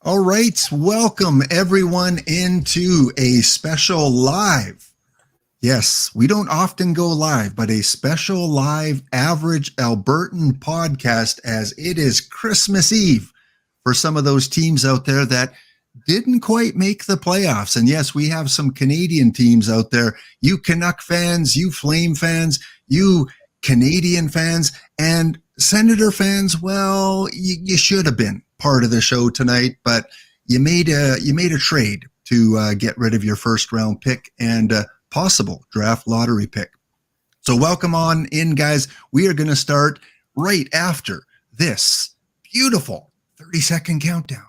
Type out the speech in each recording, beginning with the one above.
All right, welcome everyone into a special live. Yes, we don't often go live, but a special live Average Albertan podcast as it is Christmas Eve for some of those teams out there that didn't quite make the playoffs. And yes, we have some Canadian teams out there, you Canuck fans, you Flame fans, you Canadian fans, and Senator fans. Well, you should have been part of the show tonight, but you made a trade to get rid of your first round pick and possible draft lottery pick. So welcome on in, guys. We are going to start right after this beautiful 30-second countdown.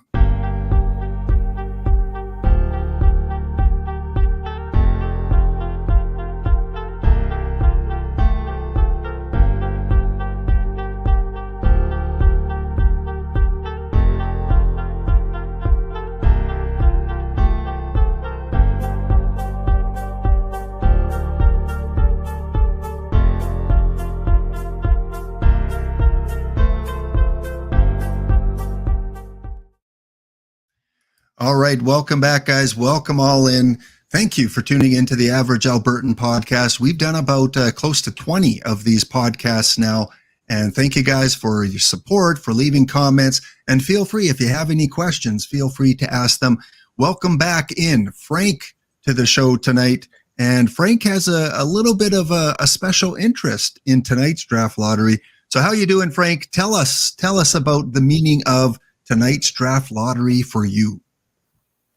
All right, welcome back, guys. Welcome all in. Thank you for tuning into the Average Albertan podcast. We've done about close to 20 of these podcasts now, and thank you guys for your support, for leaving comments, and feel free, if you have any questions, feel free to ask them. Welcome back in, Frank, to the show tonight, and Frank has a little bit of a special interest in tonight's draft lottery. So how you doing, Frank? Tell us about the meaning of tonight's draft lottery for you.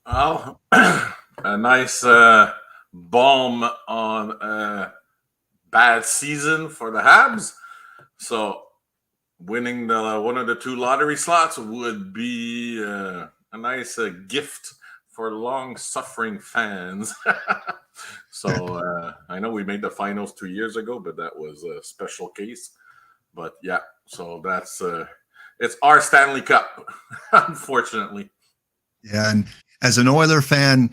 Well, a nice balm on a bad season for the Habs. So winning the one of the two lottery slots would be a nice gift for long-suffering fans. So I know we made the finals 2 years ago, but that was a special case. But yeah, so that's it's our Stanley Cup, unfortunately. Yeah, and as an Oiler fan,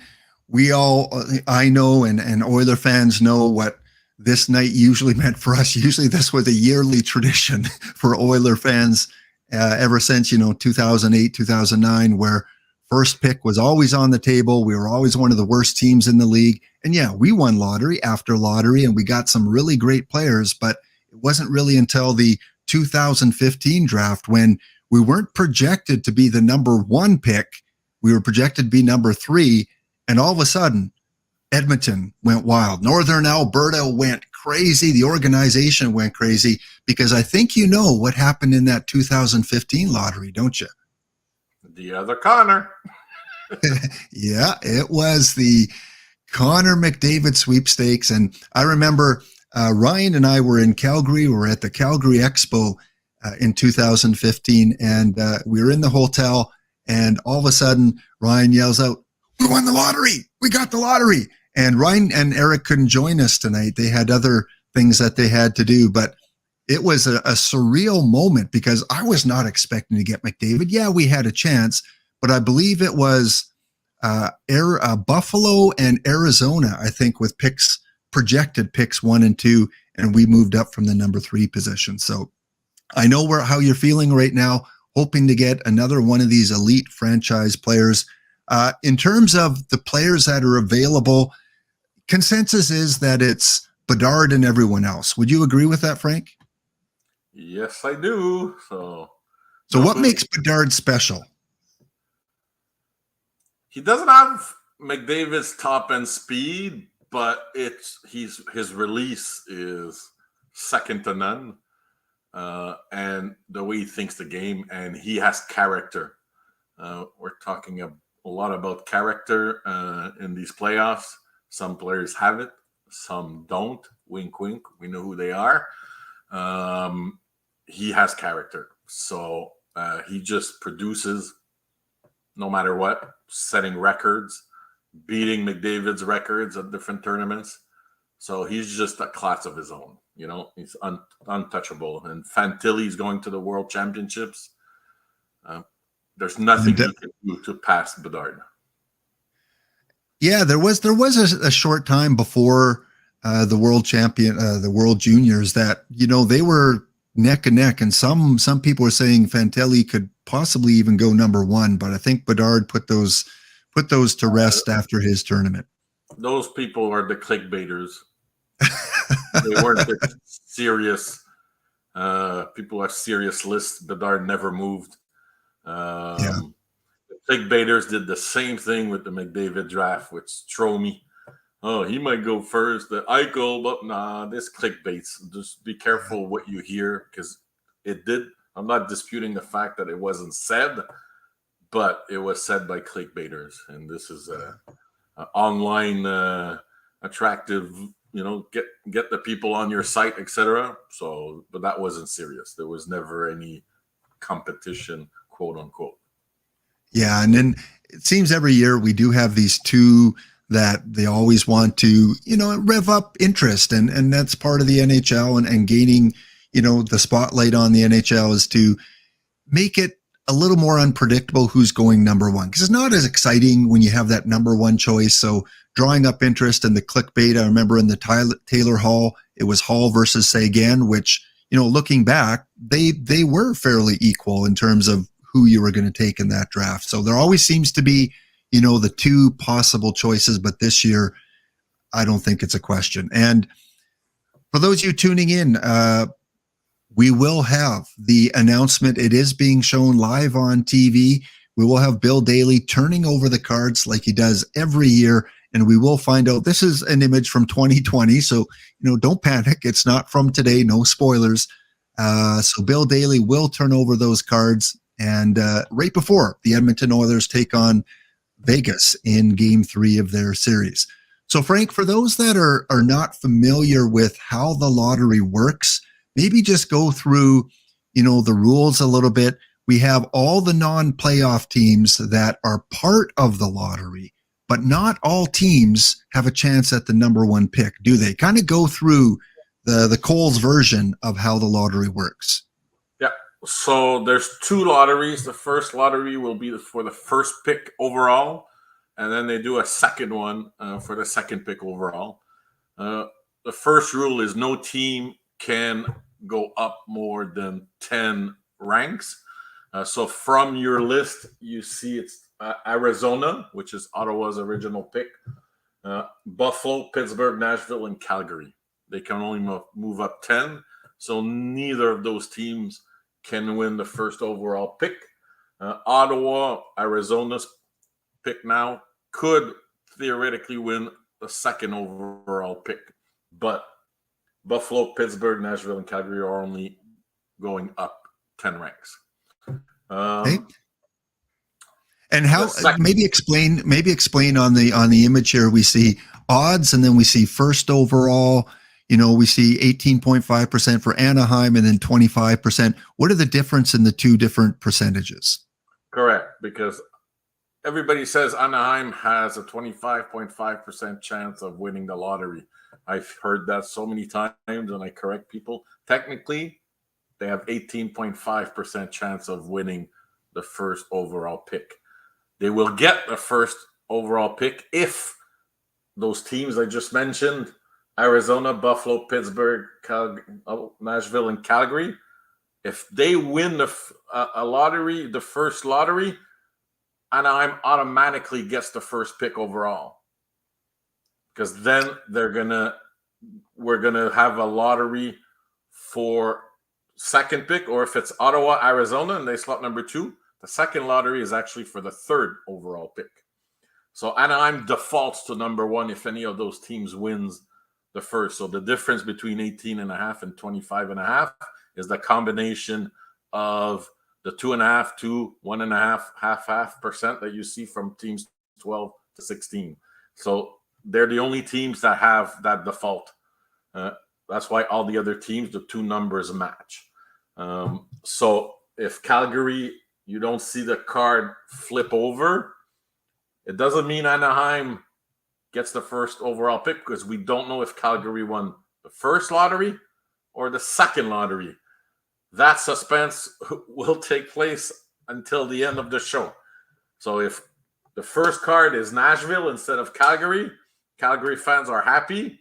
I know, and Oiler fans know what this night usually meant for us. Usually this was a yearly tradition for Oiler fans ever since, 2008, 2009, where first pick was always on the table. We were always one of the worst teams in the league. And yeah, we won lottery after lottery, and we got some really great players, but it wasn't really until the 2015 draft when we weren't projected to be the number one pick. We were projected to be number 3, and all of a sudden, Edmonton went wild. Northern Alberta went crazy. The organization went crazy because I think you know what happened in that 2015 lottery, don't you? The other Connor. Yeah, it was the Connor McDavid sweepstakes. And I remember Ryan and I were in Calgary. We were at the Calgary Expo in 2015, and we were in the hotel. And all of a sudden, Ryan yells out, "We won the lottery! We got the lottery!" And Ryan and Eric couldn't join us tonight. They had other things that they had to do. But it was a surreal moment because I was not expecting to get McDavid. Yeah, we had a chance, but I believe it was Buffalo and Arizona, I think, with projected picks 1 and 2, and we moved up from the number 3 position. So I know how you're feeling right now, hoping to get another one of these elite franchise players. In terms of the players that are available, consensus is that it's Bedard and everyone else. Would you agree with that, Frank? Yes, I do. So what makes Bedard special? He doesn't have McDavid's top-end speed, but his release is second to none. And the way he thinks the game, and he has character. We're talking a lot about character in these playoffs. Some players have it, some don't. Wink, wink. We know who they are. He has character. So he just produces no matter what, setting records, beating McDavid's records at different tournaments. So he's just a class of his own. He's untouchable. And Fantilli's going to the World Championships. There's nothing you can do to pass Bedard. Yeah, there was a short time before the World Champion, the World Juniors, that they were neck and neck, and some people are saying Fantelli could possibly even go number one, but I think Bedard put those to rest after his tournament. Those people are the clickbaiters. They weren't the serious people are serious lists. Bedard never moved. Yeah. The clickbaiters did the same thing with the McDavid draft, which throw me. Oh, he might go first. The Eichel, but nah, this clickbaits. Just be careful what you hear because it did. I'm not disputing the fact that it wasn't said, but it was said by clickbaiters, and this is a online attractive. Get the people on your site, etc. So, but that wasn't serious. There was never any competition, quote unquote. Yeah, and then it seems every year we do have these two that they always want to, rev up interest, and that's part of the NHL and gaining, the spotlight on the NHL is to make it a little more unpredictable who's going number one, because it's not as exciting when you have that number one choice. So drawing up interest in the clickbait. I remember in the Taylor Hall, it was Hall versus Sagan, which, looking back, they were fairly equal in terms of who you were going to take in that draft. So there always seems to be, the two possible choices, but this year, I don't think it's a question. And for those of you tuning in, we will have the announcement. It is being shown live on TV. We will have Bill Daly turning over the cards like he does every year, and we will find out. This is an image from 2020, so don't panic. It's not from today. No spoilers. So Bill Daly will turn over those cards, and right before the Edmonton Oilers take on Vegas in Game 3 of their series. So, Frank, for those that are not familiar with how the lottery works, maybe just go through, the rules a little bit. We have all the non-playoff teams that are part of the lottery, but not all teams have a chance at the number one pick, do they? Kind of go through the Coles version of how the lottery works. Yeah. So there's two lotteries. The first lottery will be for the first pick overall, and then they do a second one for the second pick overall. The first rule is no team can go up more than 10 ranks. So from your list, you see it's Arizona, which is Ottawa's original pick, Buffalo, Pittsburgh, Nashville, and Calgary. They can only move up 10. So neither of those teams can win the first overall pick. Ottawa, Arizona's pick now, could theoretically win the second overall pick. But Buffalo, Pittsburgh, Nashville, and Calgary are only going up 10 ranks. Okay. And how? Maybe explain on the image here. We see odds, and then we see first overall. We see 18.5% for Anaheim, and then 25%. What are the difference in the two different percentages? Correct, because everybody says Anaheim has a 25.5% chance of winning the lottery. I've heard that so many times, and I correct people. Technically, they have 18.5% chance of winning the first overall pick. They will get the first overall pick if those teams I just mentioned, Arizona, Buffalo, Pittsburgh, Nashville, and Calgary, if they win a lottery, the first lottery, Anaheim automatically gets the first pick overall. Because then we're gonna have a lottery for second pick, or if it's Ottawa, Arizona, and they slot number 2, the second lottery is actually for the third overall pick. So Anaheim defaults to number 1 if any of those teams wins the first. So the difference between 18.5 and 25.5 is the combination of the 2.5 to 1.5, half percent that you see from teams 12 to 16. So they're the only teams that have that default. That's why all the other teams, the two numbers match. So if Calgary, you don't see the card flip over, it doesn't mean Anaheim gets the first overall pick, because we don't know if Calgary won the first lottery or the second lottery. That suspense will take place until the end of the show. So if the first card is Nashville instead of Calgary, Calgary fans are happy.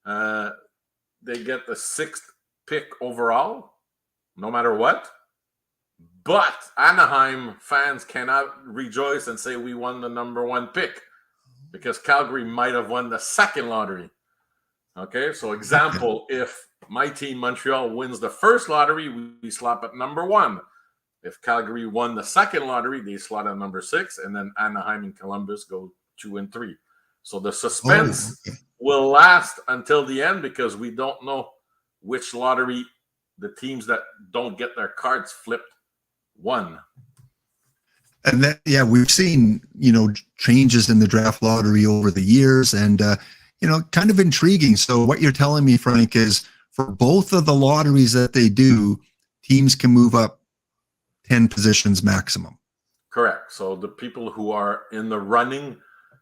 They get the 6th pick overall. no matter what. But Anaheim fans cannot rejoice and say we won the number one pick because Calgary might have won the second lottery. Okay, so example, if my team Montreal wins the first lottery, we slot at number one. If Calgary won the second lottery, they slot at number 6, and then Anaheim and Columbus go 2 and 3. So the suspense will last until the end because we don't know which lottery the teams that don't get their cards flipped won. And that, yeah, we've seen, changes in the draft lottery over the years and, kind of intriguing. So what you're telling me, Frank, is for both of the lotteries that they do, teams can move up 10 positions maximum. Correct. So the people who are in the running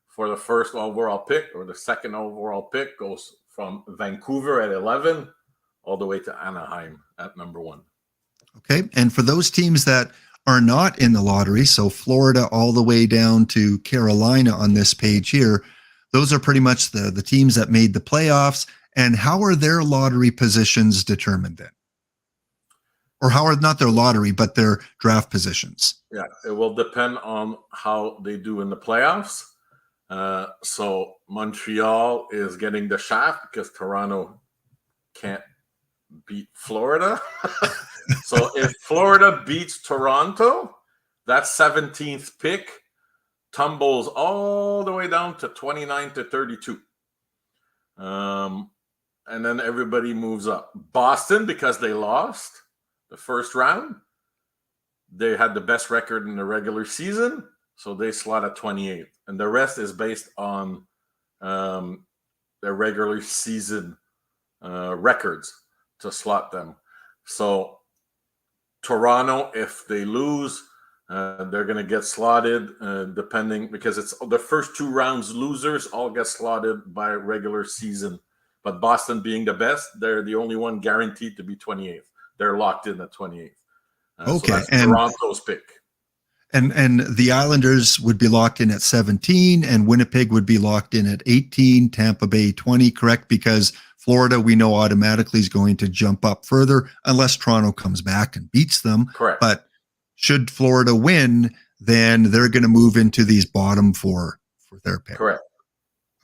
for the first overall pick or the second overall pick goes from Vancouver at 11 all the way to Anaheim at number 1. Okay. And for those teams that are not in the lottery, so Florida all the way down to Carolina on this page here, those are pretty much the teams that made the playoffs. And how are their lottery positions determined then? Or how are not their lottery, but their draft positions? Yeah, it will depend on how they do in the playoffs. So Montreal is getting the shaft because Toronto can't beat Florida. So if Florida beats Toronto, that 17th pick tumbles all the way down to 29 to 32. And then everybody moves up. Boston, because they lost the first round, they had the best record in the regular season, so they slot at 28. And the rest is based on their regular season records to slot them. So Toronto, if they lose, they're going to get slotted depending, because it's the first 2 rounds losers all get slotted by regular season. But Boston being the best, they're the only one guaranteed to be 28th. They're locked in at 28th. Okay, so that's Toronto's pick. And the Islanders would be locked in at 17, and Winnipeg would be locked in at 18, Tampa Bay 20, correct? Because Florida, we know automatically is going to jump up further unless Toronto comes back and beats them. Correct. But should Florida win, then they're going to move into these bottom 4 for their pick. Correct.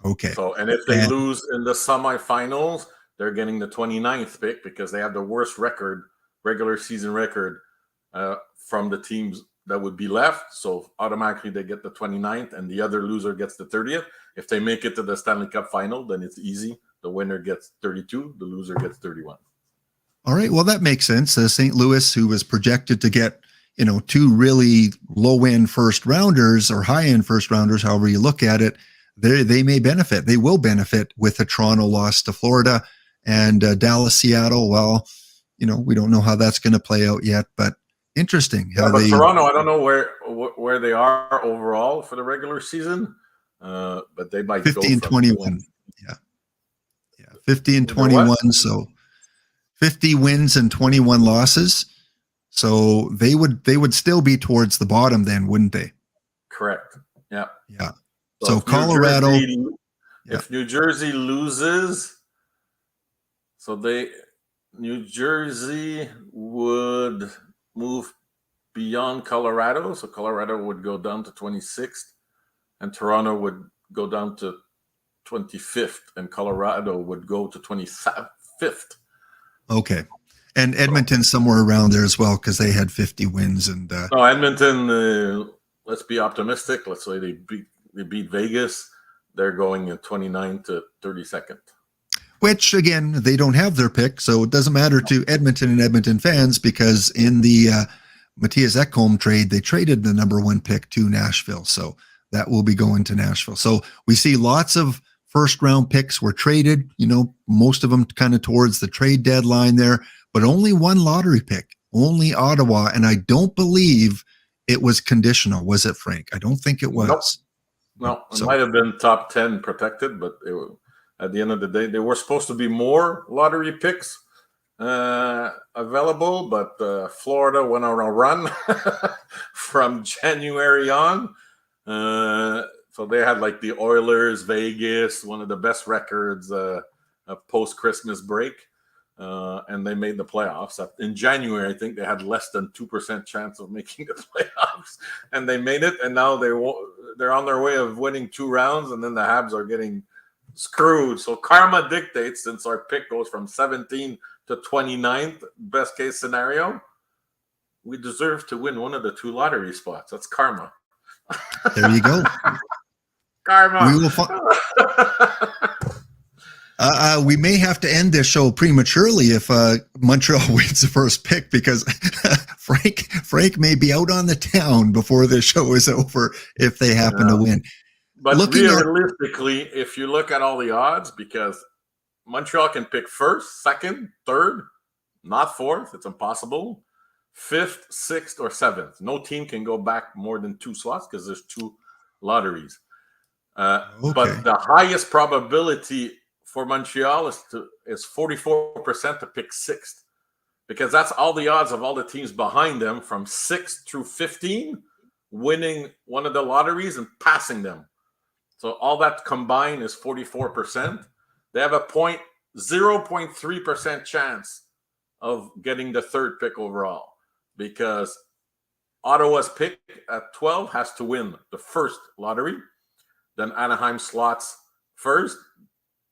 Okay. So, and if they lose in the semifinals, they're getting the 29th pick because they have the worst record, regular season record, from the teams that would be left. So automatically they get the 29th and the other loser gets the 30th. If they make it to the Stanley Cup final, then it's easy. The winner gets 32, the loser gets 31. All right. Well, that makes sense. St. Louis, who was projected to get, 2 really low-end first rounders or high-end first rounders, however you look at it, they may benefit. They will benefit with a Toronto loss to Florida and Dallas, Seattle. Well, we don't know how that's going to play out yet, but interesting. But Toronto, I don't know where they are overall for the regular season, but they might 50 go and 21. Yeah, 50 and 21. So 50 wins and 21 losses. So they would still be towards the bottom then, wouldn't they? Correct. Yeah. Yeah. So Colorado. If New Jersey loses, so New Jersey would move beyond Colorado. So Colorado would go down to 26th, and Toronto would go down to 25th, and Colorado would go to 25th. Okay. And Edmonton's somewhere around there as well because they had 50 wins. And no, Edmonton, let's be optimistic. Let's say they beat Vegas. They're going in 29 to 32nd. Which, again, they don't have their pick, so it doesn't matter to Edmonton and Edmonton fans because in the Matthias Ekholm trade, they traded the number 1 pick to Nashville. So that will be going to Nashville. So we see lots of first-round picks were traded, most of them kind of towards the trade deadline there, but only 1 lottery pick, only Ottawa, and I don't believe it was conditional, was it, Frank? I don't think it was. No, it might have been top 10 protected, but at the end of the day, there were supposed to be more lottery picks available, but Florida went on a run from January on. So they had like the Oilers, Vegas, one of the best records post-Christmas break. and they made the playoffs. In January, I think they had less than 2% chance of making the playoffs, and they made it. And now they're on their way of winning 2 rounds, and then the Habs are getting screwed. So karma dictates, since our pick goes from 17 to 29th, best case scenario, we deserve to win one of the 2 lottery spots. That's karma. There you go. Karma. We will we may have to end this show prematurely if Montreal wins the first pick, because Frank may be out on the town before the show is over if they happen to win. But realistically, if you look at all the odds, because Montreal can pick first, second, third, not fourth, it's impossible. 5th, 6th, or 7th. No team can go back more than 2 slots because there's 2 lotteries. But the highest probability for Montreal is 44% to pick 6th, because that's all the odds of all the teams behind them from 6th through 15 winning one of the lotteries and passing them. So all that combined is 44%. They have a 0.3% chance of getting the 3rd pick overall, because Ottawa's pick at 12 has to win the 1st lottery. Then Anaheim slots 1st.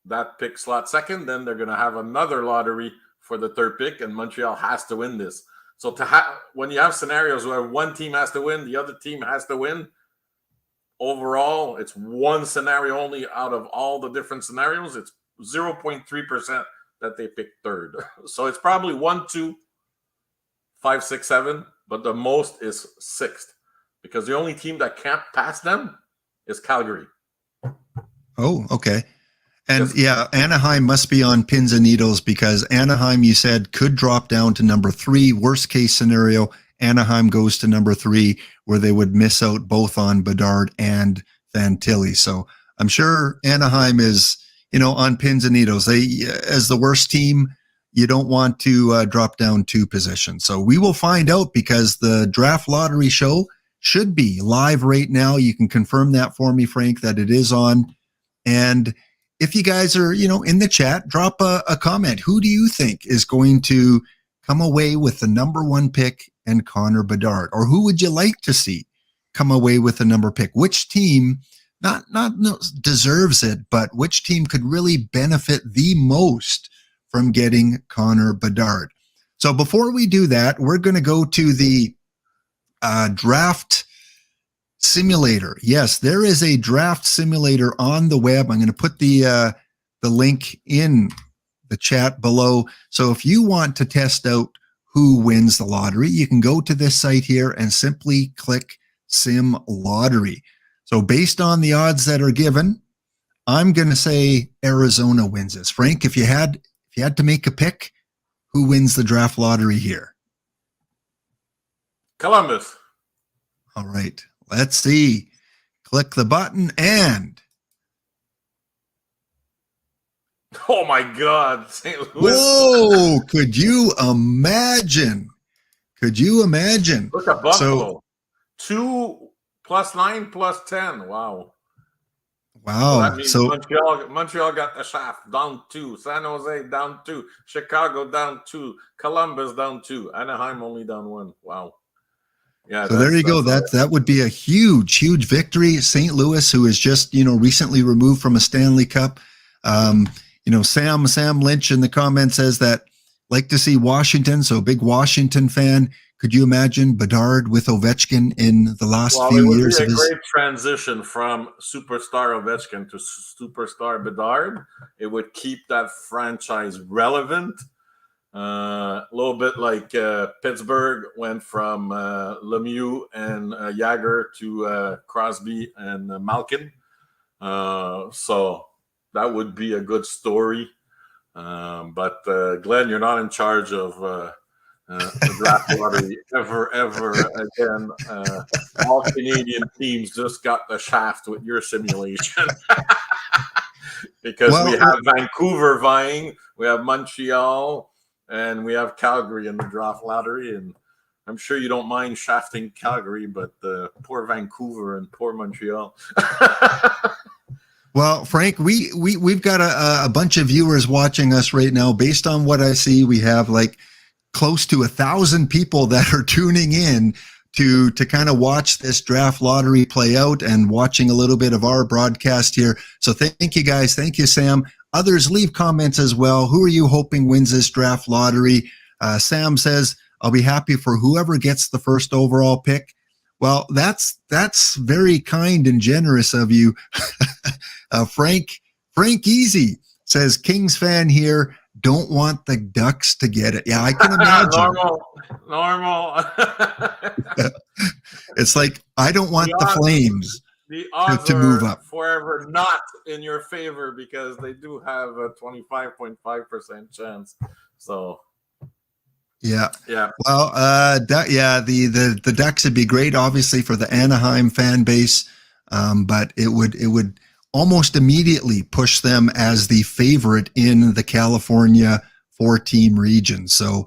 That pick slot 2nd. Then they're going to have another lottery for the 3rd pick, and Montreal has to win this. So when you have scenarios where one team has to win, the other team has to win, overall, it's one scenario only out of all the different scenarios. It's 0.3% that they pick 3rd. So it's probably 1, 2, 5, 6, 7, but the most is 6th, because the only team that can't pass them is Calgary. Oh, okay. And Anaheim must be on pins and needles, because Anaheim, you said, could drop down to number 3. Worst case scenario, Anaheim goes to number 3, where they would miss out both on Bedard and Fantilli. So I'm sure Anaheim is, on pins and needles. They, as the worst team, you don't want to drop down 2 positions. So we will find out, because the draft lottery show should be live right now. You can confirm that for me, Frank, that it is on. And if you guys are, in the chat, drop a comment. Who do you think is going to come away with the number 1 pick and Connor Bedard? Or who would you like to see come away with the number pick? Which team not deserves it, but which team could really benefit the most from getting Connor Bedard? So before we do that, we're going to go to the draft simulator. Yes, there is a draft simulator on the web. I'm going to put the link in the chat below. So if you want to test out who wins the lottery, you can go to this site here and simply click Sim Lottery. So based on the odds that are given, I'm going to say Arizona wins this. Frank, if you had to make a pick, who wins the draft lottery here? Columbus. All right. Let's see. Click the button and... Oh, my God. St. Louis. Whoa! Could you imagine? Look at Buffalo. 2 + 9 + 10. Wow. So that means Montreal got the shaft, down 2. San Jose down 2. Chicago down 2. Columbus down 2. Anaheim only down 1. Wow. Yeah. So there you go. That would be a huge victory. St. Louis, who is just, recently removed from a Stanley Cup. Sam Lynch in the comments says that like to see Washington. So big Washington fan. Could you imagine Bedard with Ovechkin in the last few years of his? It would be a great transition from superstar Ovechkin to superstar Bedard. It would keep that franchise relevant. A little bit like Pittsburgh went from Lemieux and Jagger to Crosby and Malkin. So that would be a good story. But Glenn, you're not in charge of the draft lottery ever again. All Canadian teams just got the shaft with your simulation. Because we have Vancouver vying, we have Montreal, and we have Calgary in the draft lottery. And I'm sure you don't mind shafting Calgary, but poor Vancouver and poor Montreal. Well, Frank, we've got a bunch of viewers watching us right now. Based on what I see, we have like close to 1,000 people that are tuning in to kind of watch this draft lottery play out and watching a little bit of our broadcast here. So thank you guys. Thank you, Sam. Others leave comments as well. Who are you hoping wins this draft lottery? Sam says, I'll be happy for whoever gets the first overall pick. Well, that's very kind and generous of you. Frank Easy says, Kings fan here. Don't want the Ducks to get it. Yeah, I can imagine. Normal. It's like, I don't want the Flames the odds to move up. Forever not in your favor because they do have a 25.5% chance. So yeah. Well, the Ducks would be great, obviously, for the Anaheim fan base, but it would almost immediately push them as the favorite in the California 4-team region. So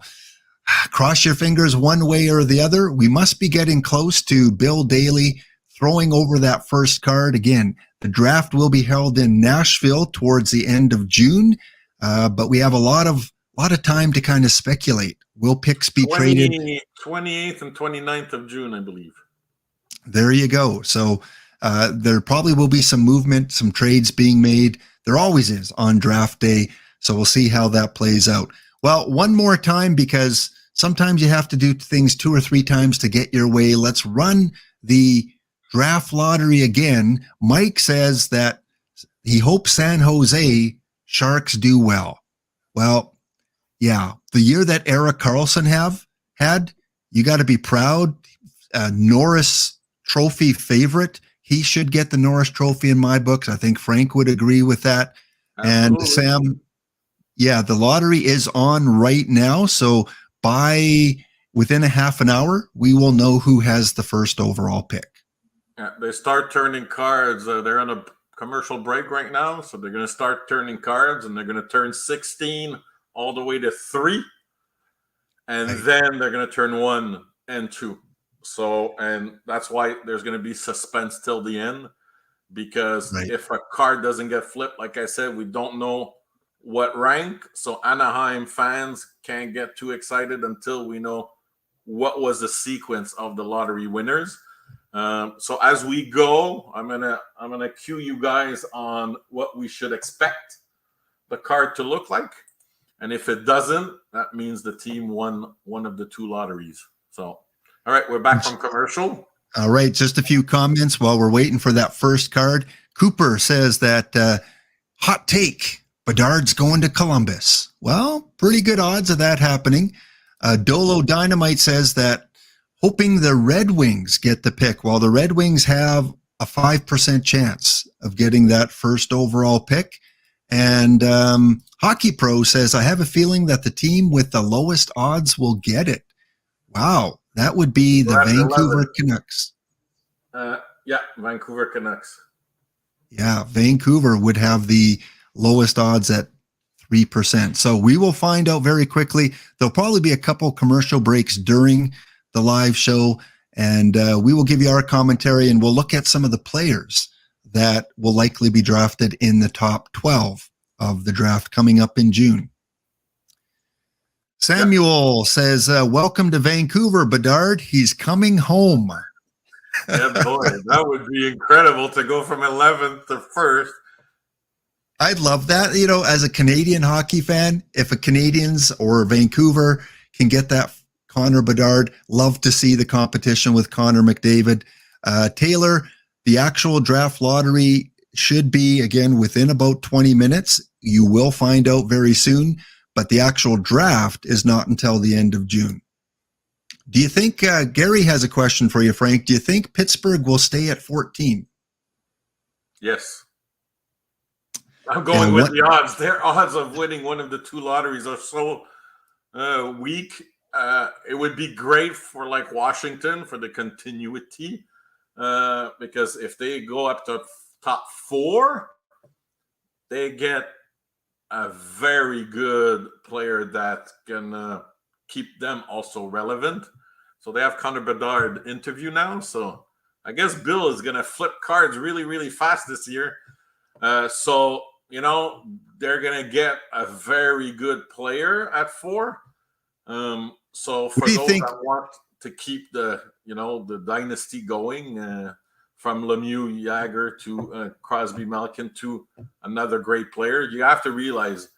cross your fingers one way or the other. We must be getting close to Bill Daly throwing over that first card. Again, the draft will be held in Nashville towards the end of June, but we have a lot of time to kind of speculate. Will picks be traded? 28th and 29th of June, I believe. There you go. So there probably will be some movement, some trades being made. There always is on draft day. So we'll see how that plays out. Well, one more time, because sometimes you have to do things 2 or 3 times to get your way. Let's run the draft lottery again. Mike says that he hopes San Jose Sharks do well. Well, yeah, the year that Erik Karlsson had, you got to be proud. Norris Trophy favorite. He should get the Norris Trophy in my books. I think Frank would agree with that. Absolutely. And Sam, yeah, the lottery is on right now. So within a half an hour, we will know who has the first overall pick. Yeah, they start turning cards. They're on a commercial break right now. So they're going to start turning cards, and they're going to turn 16 all the way to 3. And then they're going to turn 1 and 2. So, and that's why there's going to be suspense till the end, because if a card doesn't get flipped, like I said, we don't know what rank. So Anaheim fans can't get too excited until we know what was the sequence of the lottery winners. So as we go, I'm gonna cue you guys on what we should expect the card to look like, and if it doesn't, that means the team won one of the 2 lotteries. So. All right, we're back from commercial. All right, just a few comments while we're waiting for that first card. Cooper says that hot take, Bedard's going to Columbus. Well, pretty good odds of that happening. Dolo Dynamite says that hoping the Red Wings get the pick. Well, the Red Wings have a 5% chance of getting that first overall pick. And Hockey Pro says, I have a feeling that the team with the lowest odds will get it. Wow. That would be the Vancouver Canucks. Yeah, Vancouver Canucks. Yeah, Vancouver would have the lowest odds at 3%. So we will find out very quickly. There'll probably be a couple commercial breaks during the live show, and we will give you our commentary, and we'll look at some of the players that will likely be drafted in the top 12 of the draft coming up in June. Samuel says, welcome to Vancouver, Bedard. He's coming home. Yeah, boy, that would be incredible to go from 11th to 1st. I'd love that. You know, as a Canadian hockey fan, if a Canadians or Vancouver can get that Connor Bedard, love to see the competition with Connor McDavid. Taylor, the actual draft lottery should be, again, within about 20 minutes. You will find out very soon. But the actual draft is not until the end of June. Do you think, Gary has a question for you, Frank. Do you think Pittsburgh will stay at 14? Yes. I'm going with the odds. Their odds of winning one of the 2 lotteries are so weak. It would be great for like Washington for the continuity, because if they go up to top 4, they get a very good player that can keep them also relevant. So they have Connor Bedard interview now. So I guess Bill is going to flip cards really, really fast this year. So, they're going to get a very good player at 4. So What for do you those think? that want to keep the dynasty going, from Lemieux, Jagger to Crosby, Malkin to another great player, you have to realize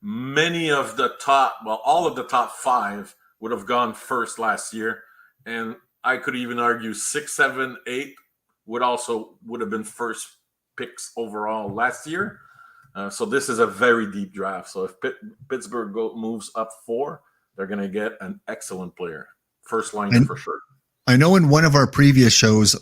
all of the top 5 would have gone first last year, and I could even argue 6, 7, 8 would have been first picks overall last year. So this is a very deep draft. So if Pittsburgh moves up 4, they're going to get an excellent player, first liner for sure. I know in one of our previous shows,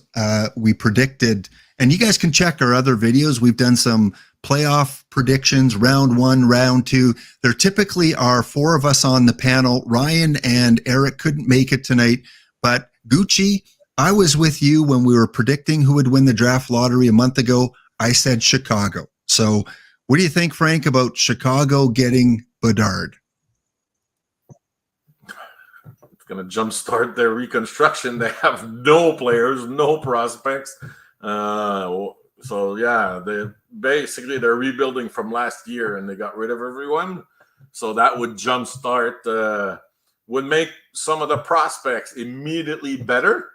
we predicted, and you guys can check our other videos. We've done some playoff predictions, round 1, round 2. There typically are 4 of us on the panel. Ryan and Eric couldn't make it tonight, but Gucci, I was with you when we were predicting who would win the draft lottery a month ago. I said Chicago. So what do you think, Frank, about Chicago getting Bedard? Going to jumpstart their reconstruction. They have no players, no prospects. So yeah, they're rebuilding from last year, and they got rid of everyone. So that would jumpstart, would make some of the prospects immediately better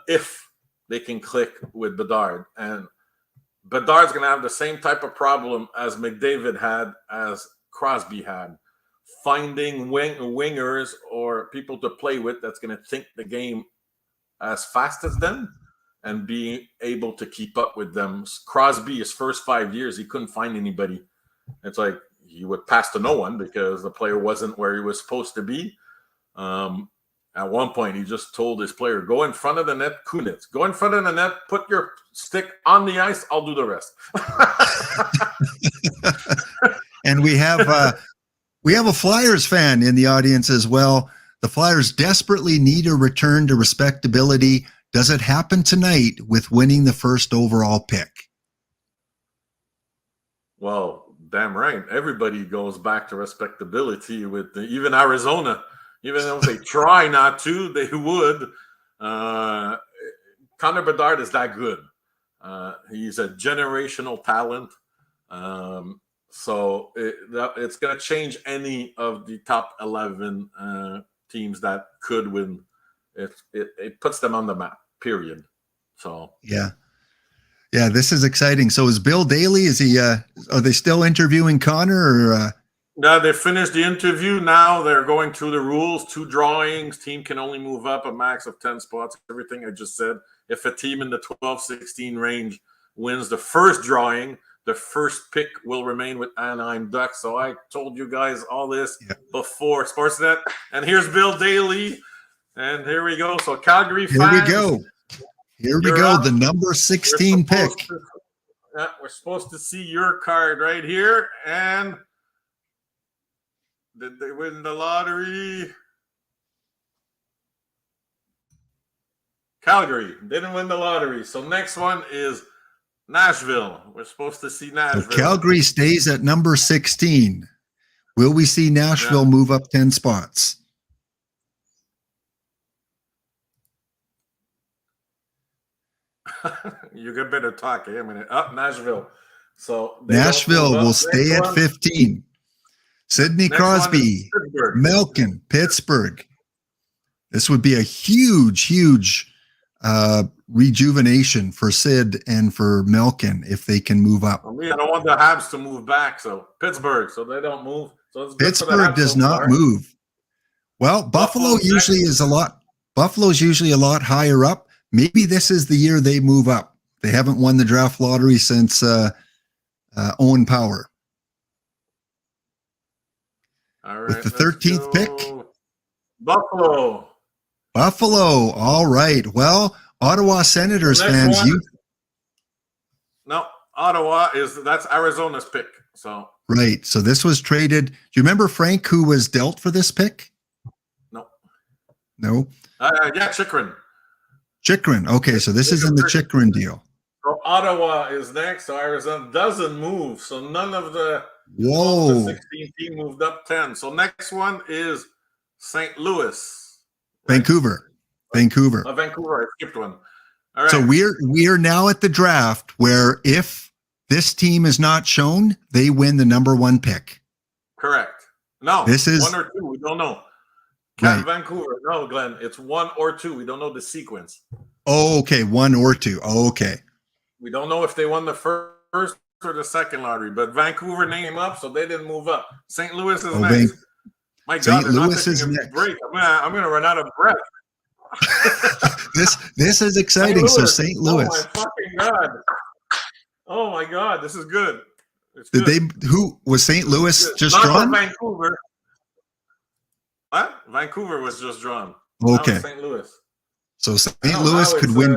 if they can click with Bedard. And Bedard's going to have the same type of problem as McDavid had, as Crosby had. Finding wingers or people to play with that's going to think the game as fast as them and being able to keep up with them. Crosby, his first 5 years, he couldn't find anybody. It's like he would pass to no one because the player wasn't where he was supposed to be. At one point, he just told his player, go in front of the net, Kunitz. Go in front of the net, put your stick on the ice, I'll do the rest. And we have a Flyers fan in the audience as well. The Flyers desperately need a return to respectability. Does it happen tonight with winning the first overall pick? Well, damn right. Everybody goes back to respectability with even Arizona. Even though they try not to, they would. Connor Bedard is that good. He's a generational talent. So it's going to change any of the top 11 teams that could win. It puts them on the map, period. So yeah, this is exciting. So is Bill Daly? Is he? Are they still interviewing Connor? Or no, they finished the interview. Now they're going through the rules. 2 drawings. Team can only move up a max of 10 spots. Everything I just said. If a team in the 12-16 range wins the first drawing, the first pick will remain with Anaheim Ducks. So I told you guys all this before Sportsnet. And here's Bill Daly. And here we go. So Calgary fans. Here we go. The number 16 pick. We're supposed to see your card right here. And did they win the lottery? Calgary didn't win the lottery. So next one is Nashville. We're supposed to see Nashville. So Calgary stays at number 16. Will we see Nashville move up 10 spots? You get better talk. I mean, up Nashville. So Nashville will stay at 15. Sidney Crosby, Malkin, Pittsburgh. This would be a huge rejuvenation for Sid and for Malkin if they can move up. I don't want the Habs to move back, so Pittsburgh, so they don't move. So it's Pittsburgh does not move. Well, Buffalo's usually a lot higher up. Maybe this is the year they move up. They haven't won the draft lottery since Owen Power. All right, with the 13th pick. Buffalo. All right. Well, Ottawa Senators fans, No, Ottawa that's Arizona's pick. So right. So this was traded. Do you remember, Frank, who was dealt for this pick? No. Yeah, Chychrun. Okay, so this is in the Chychrun deal. So Ottawa is next. So Arizona doesn't move. So none of the 16 team moved up 10. So next one is St. Louis. Vancouver. Vancouver. I skipped one. All right. So we're now at the draft where if this team is not shown, they win the number 1 pick. Correct. No, This is 1 or 2. We don't know. right. Vancouver. No, Glenn. It's 1 or 2. We don't know the sequence. Oh, okay. 1 or 2. Oh, okay. We don't know if they won the first or the second lottery, but Vancouver named up, so they didn't move up. St. Louis is next. My God, St. they're not Louis is taking a next. break. I'm gonna run out of breath. This is exciting. So St. Louis. Oh my fucking God. Oh my God, this is good. It's Did good. they? Who was St. Louis just Not drawn? Vancouver. What? Vancouver was just drawn. Okay. St. Louis. So St. Louis could win.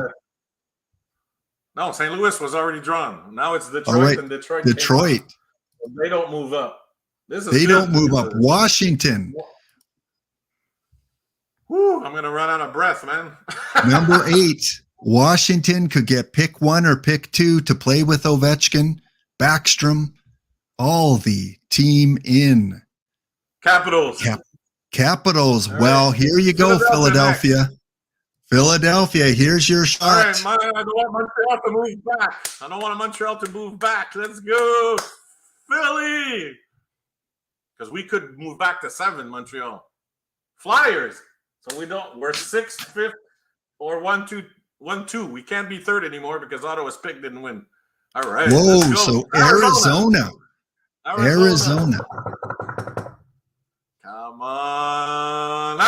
No, St. Louis was already drawn. Now it's Detroit, All right. and Detroit. They don't move up. They don't move up. Washington. Whew, I'm gonna run out of breath, man. Number 8. Washington could get pick 1 or pick 2 to play with Ovechkin, Backstrom, all the team in. Capitals. Capitals. All well, right. Here you go, Philadelphia. Philadia, here's your shot. All right, I don't want Montreal to move back. I don't want Montreal to move back. Let's go, Philly. Because we could move back to 7, Montreal. Flyers. So we're 6th, 5th, or 1-2. We can't be 3rd anymore because Ottawa's pick didn't win. All right. Whoa, so Arizona. Come on.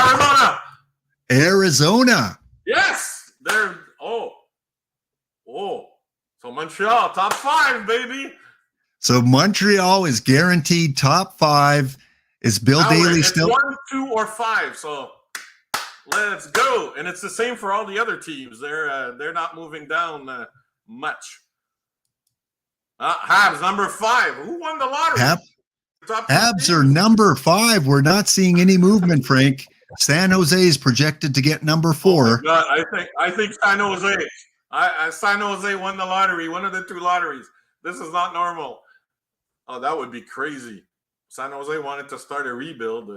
Arizona. Yes. They're So Montreal, top 5, baby. So Montreal is guaranteed top 5. Is Bill Daly still 1, 2, or 5? So let's go. And it's the same for all the other teams. They're not moving down much. Habs number 5. Who won the lottery? Habs are number 5. We're not seeing any movement, Frank. San Jose is projected to get number 4. Oh God, I think San Jose. San Jose won the lottery, one of the 2 lotteries. This is not normal. Oh, that would be crazy. San Jose wanted to start a rebuild.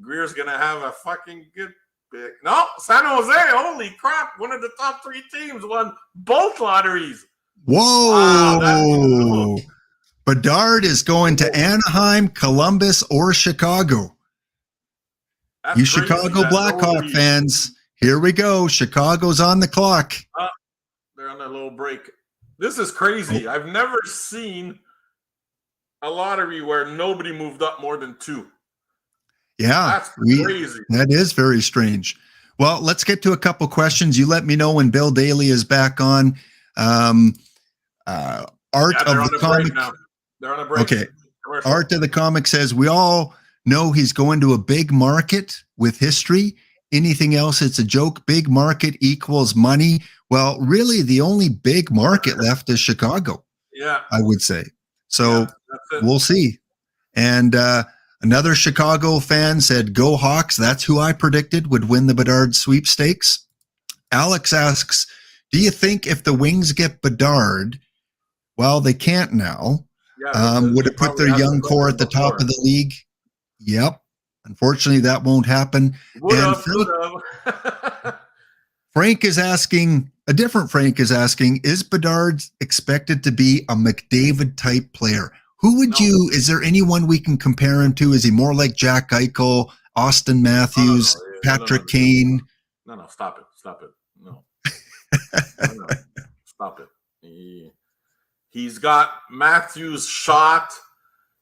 Greer's gonna have a fucking good pick. No, San Jose. Holy crap! One of the top 3 teams won both lotteries. Whoa! Wow, Bedard is going to Anaheim, Columbus, or Chicago. That's you crazy. Chicago Blackhawk fans, here we go. Chicago's on the clock. They're on a little break. This is crazy. I've never seen a lottery where nobody moved up more than 2. Yeah, that's crazy. That is very strange. Well, let's get to a couple questions. You let me know when Bill Daly is back on. Art of the Comic. They're on a break. Okay. Art of the Comic says we all know he's going to a big market with history. Anything else, it's a joke. Big market equals money. Well, really, the only big market left is Chicago. Yeah, I would say. So we'll see. And another Chicago fan said, "Go Hawks." That's who I predicted would win the Bedard sweepstakes. Alex asks, "Do you think if the Wings get Bedard, well, they can't now, would it put their young core at the top of the league?" Yep. Unfortunately, that won't happen. Frank is asking, a different Frank is asking, is Bedard expected to be a McDavid type player? Who would is there anyone we can compare him to? Is he more like Jack Eichel, Austin Matthews, Patrick Kane? No, stop it. No. Stop it. He's got Matthews' shot.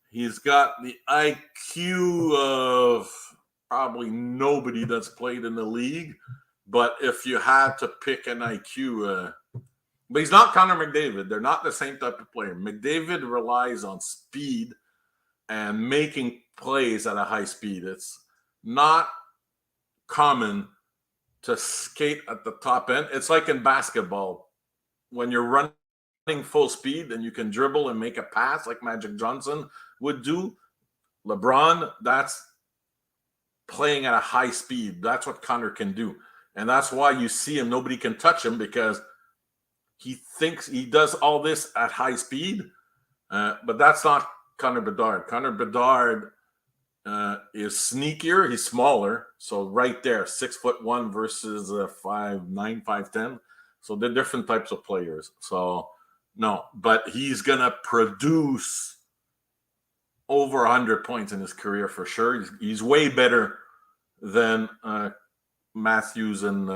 He's got the IQ of probably nobody that's played in the league. But if you had to pick an IQ, but he's not Connor McDavid. They're not the same type of player. McDavid relies on speed and making plays at a high speed. It's not common to skate at the top end. It's like in basketball. When you're running full speed and you can dribble and make a pass like Magic Johnson would do, LeBron, that's playing at a high speed. That's what Connor can do. And that's why you see him, nobody can touch him because he thinks he does all this at high speed. But that's not Connor Bedard. Connor Bedard is sneakier. He's smaller. So right there, 6'1" versus 5'9", 5'10". So they're different types of players. So no, but he's gonna produce over 100 points in his career for sure. He's way better than Matthews and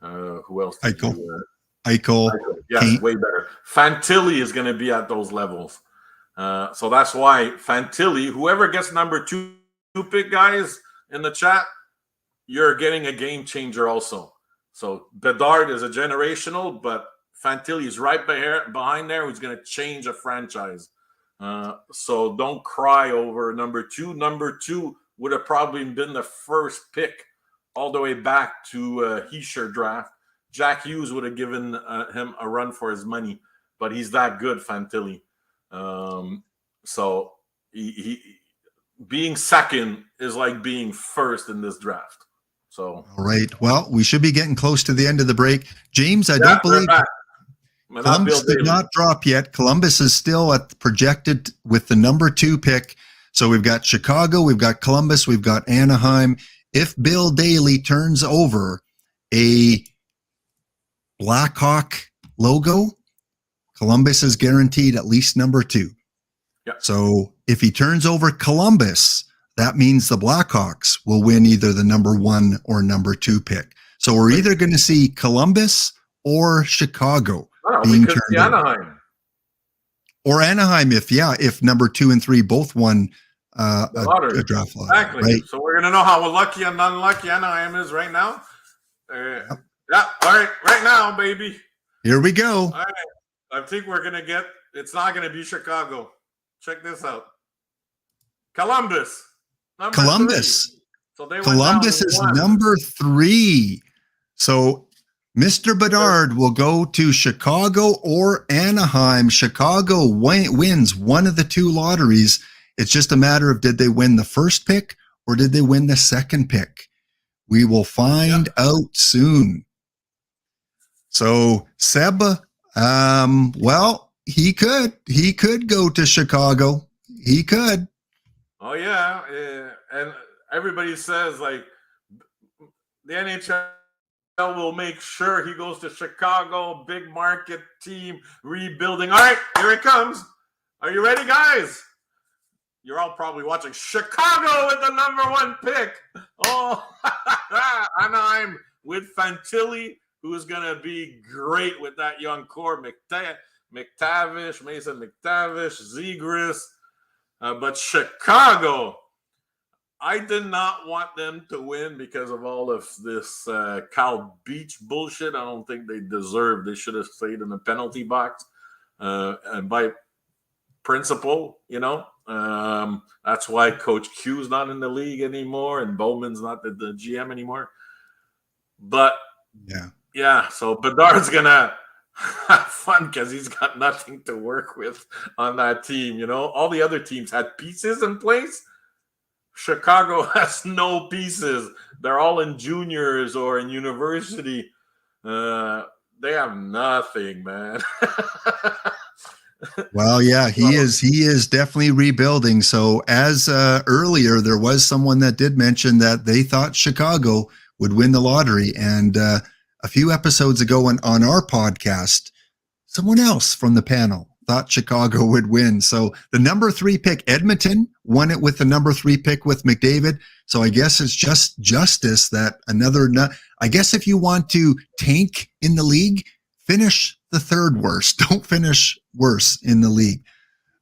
who else? Eichel. Yes, Kane. way better. Fantilli is going to be at those levels. So that's why Fantilli, whoever gets number 2 pick, guys, in the chat, you're getting a game changer also. So Bedard is a generational, but Fantilli is right behind there who's going to change a franchise. So don't cry over number 2. Number 2 would have probably been the first pick all the way back to Heischer draft. Jack Hughes would have given him a run for his money, but he's that good, Fantilli. So he being second is like being first in this draft. So all right. Well, we should be getting close to the end of the break. James, I don't believe Columbus did not drop yet. Columbus is still projected with the number 2 pick. So we've got Chicago, we've got Columbus, we've got Anaheim. If Bill Daly turns over a Blackhawk logo, Columbus is guaranteed at least number 2. Yeah. So if he turns over Columbus, that means the Blackhawks will win either the number 1 or number 2 pick. So we're either going to see Columbus or Chicago being turned over. Anaheim. Or Anaheim, if number 2 and 3 both won a draft lottery. Exactly. Right? So we're going to know how lucky and unlucky Anaheim is right now. Yep. Yeah, all right, right now, baby. Here we go. All right. I think we're going to get, it's not going to be Chicago. Check this out. Columbus. Columbus. 3. So Columbus is number 3. So Mr. Bedard will go to Chicago or Anaheim. Chicago wins one of the 2 lotteries. It's just a matter of did they win the first pick or did they win the second pick? We will find out soon. So Seb, well, he could go to Chicago. He could. Oh yeah, and everybody says like the NHL will make sure he goes to Chicago, big market team, rebuilding. All right, here it comes. Are you ready, guys? You're all probably watching Chicago with the number 1 pick. Oh, Anaheim with Fantilli, who's going to be great with that young core. McTavish, Mason McTavish, Zegras. But Chicago, I did not want them to win because of all of this Cal Beach bullshit. I don't think they deserved. They should have stayed in the penalty box. And by principle, that's why Coach Q's not in the league anymore and Bowman's not the GM anymore. But yeah. So Bedard's gonna have fun because he's got nothing to work with on that team. All the other teams had pieces in place. Chicago has no pieces. They're all in juniors or in university. They have nothing, man. Well, yeah, he is definitely rebuilding. So as earlier, there was someone that did mention that they thought Chicago would win the lottery. And a few episodes ago on our podcast, someone else from the panel thought Chicago would win. So the number 3 pick, Edmonton, won it with the number 3 pick with McDavid. So I guess it's just justice that I guess if you want to tank in the league, finish the 3rd worst. Don't finish worse in the league.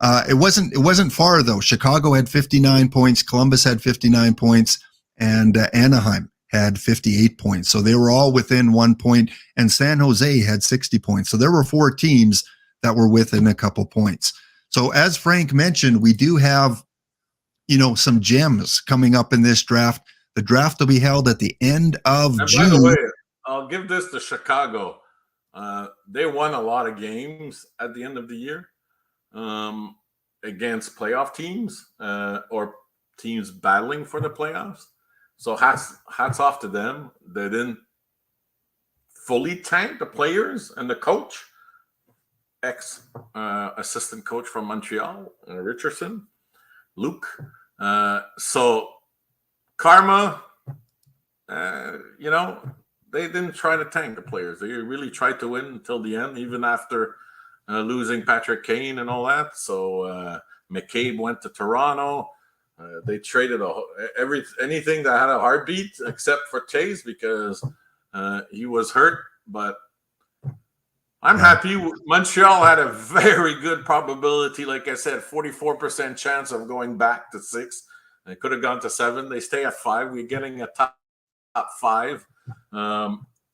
It wasn't far though. Chicago had 59 points, Columbus had 59 points, and Anaheim had 58 points. So they were all within 1 point, and San Jose had 60 points. So there were 4 teams that were within a couple points. So as Frank mentioned, we do have, some gems coming up in this draft. The draft will be held at the end of June. By the way, I'll give this to Chicago. They won a lot of games at the end of the year against playoff teams or teams battling for the playoffs. So hats off to them. They didn't fully tank the players and the coach, assistant coach from Montreal, Richardson, Luke. So karma, they didn't try to tank the players. They really tried to win until the end, even after losing Patrick Kane and all that. So McCabe went to Toronto. They traded anything that had a heartbeat except for Chase because he was hurt. But I'm happy. Montreal had a very good probability. Like I said, 44% chance of going back to 6. They could have gone to 7. They stay at 5. We're getting a top 5.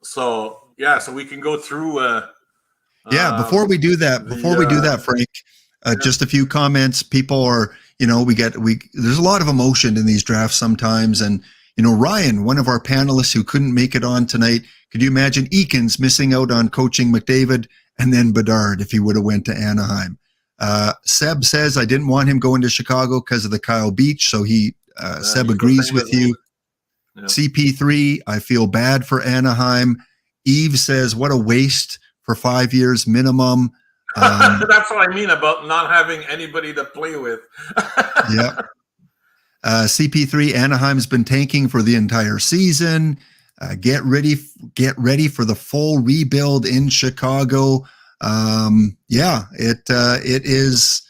So we can go through. Before we do that, Frank, just a few comments. People are, there's a lot of emotion in these drafts sometimes. And, Ryan, one of our panelists who couldn't make it on tonight, could you imagine Eakins missing out on coaching McDavid and then Bedard if he would have went to Anaheim? Seb says, I didn't want him going to Chicago because of the Kyle Beach. So Seb agrees with you. Yeah. CP3, I feel bad for Anaheim. Eve says, what a waste for 5 years minimum. That's what I mean about not having anybody to play with. Yeah. CP3, Anaheim's been tanking for the entire season. Get ready for the full rebuild in Chicago. It is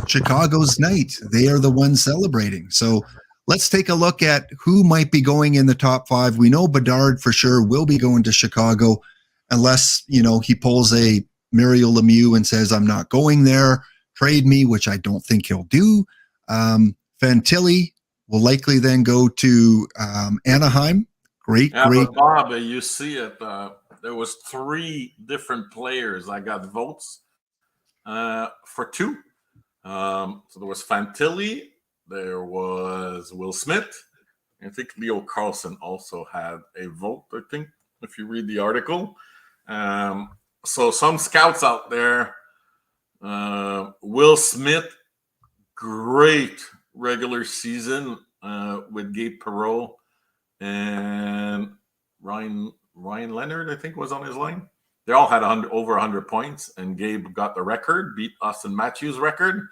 Chicago's night. They are the ones celebrating. So let's take a look at who might be going in the top 5. We know Bedard for sure will be going to Chicago unless, he pulls a Mario Lemieux and says, I'm not going there, trade me, which I don't think he'll do. Fantilli will likely then go to Anaheim. Great. But Bob, you see it. There was 3 different players I got votes for 2. So there was Fantilli, there was Will Smith. I think Leo Carlson also had a vote, I think, if you read the article. So some scouts out there, Will Smith, great regular season with Gabe Perreault and Ryan Leonard, I think, was on his line. They all had over 100 points, and Gabe got the record, beat Austin Matthews' record.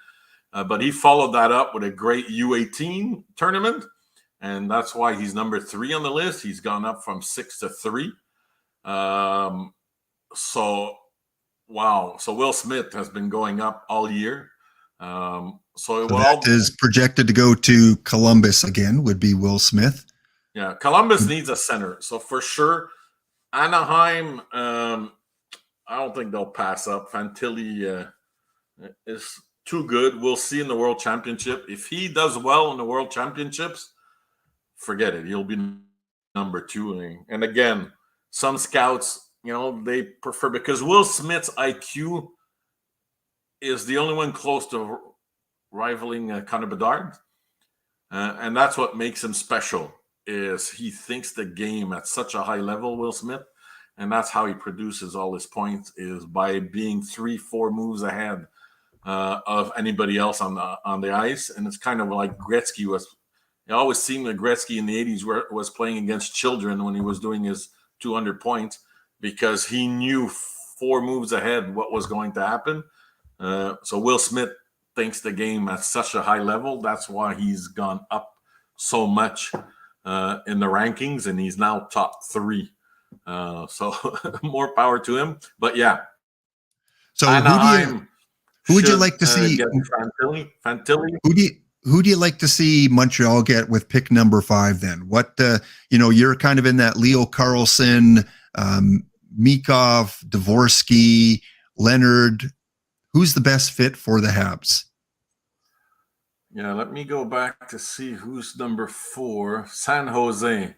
But he followed that up with a great U18 tournament, and that's why he's number 3 on the list. He's gone up from 6 to 3. So Will Smith has been going up all year. So that is projected to go to Columbus again, would be Will Smith. Yeah, Columbus needs a center. So for sure, Anaheim, I don't think they'll pass up. Fantilli is too good. We'll see in the World Championship. If he does well in the World Championships, forget it. He'll be number 2. And again, some scouts, they prefer, because Will Smith's IQ is the only one close to rivaling Connor Bedard. And that's what makes him special, is he thinks the game at such a high level, Will Smith. And that's how he produces all his points, is by being 3-4 moves ahead of anybody else on the ice. And it's kind of like Gretzky was. It always seemed that Gretzky in the 80s was playing against children when he was doing his 200 points, because he knew 4 moves ahead what was going to happen. So Will Smith thinks the game at such a high level. That's why he's gone up so much in the rankings, and he's now top 3. So more power to him. But yeah. So who would you like to see? Fantilli. Who do you like to see Montreal get with pick number 5 then? What, you're kind of in that Leo Carlson, Mikov, Dvorsky, Leonard. Who's the best fit for the Habs? Yeah, let me go back to see who's number 4. San Jose.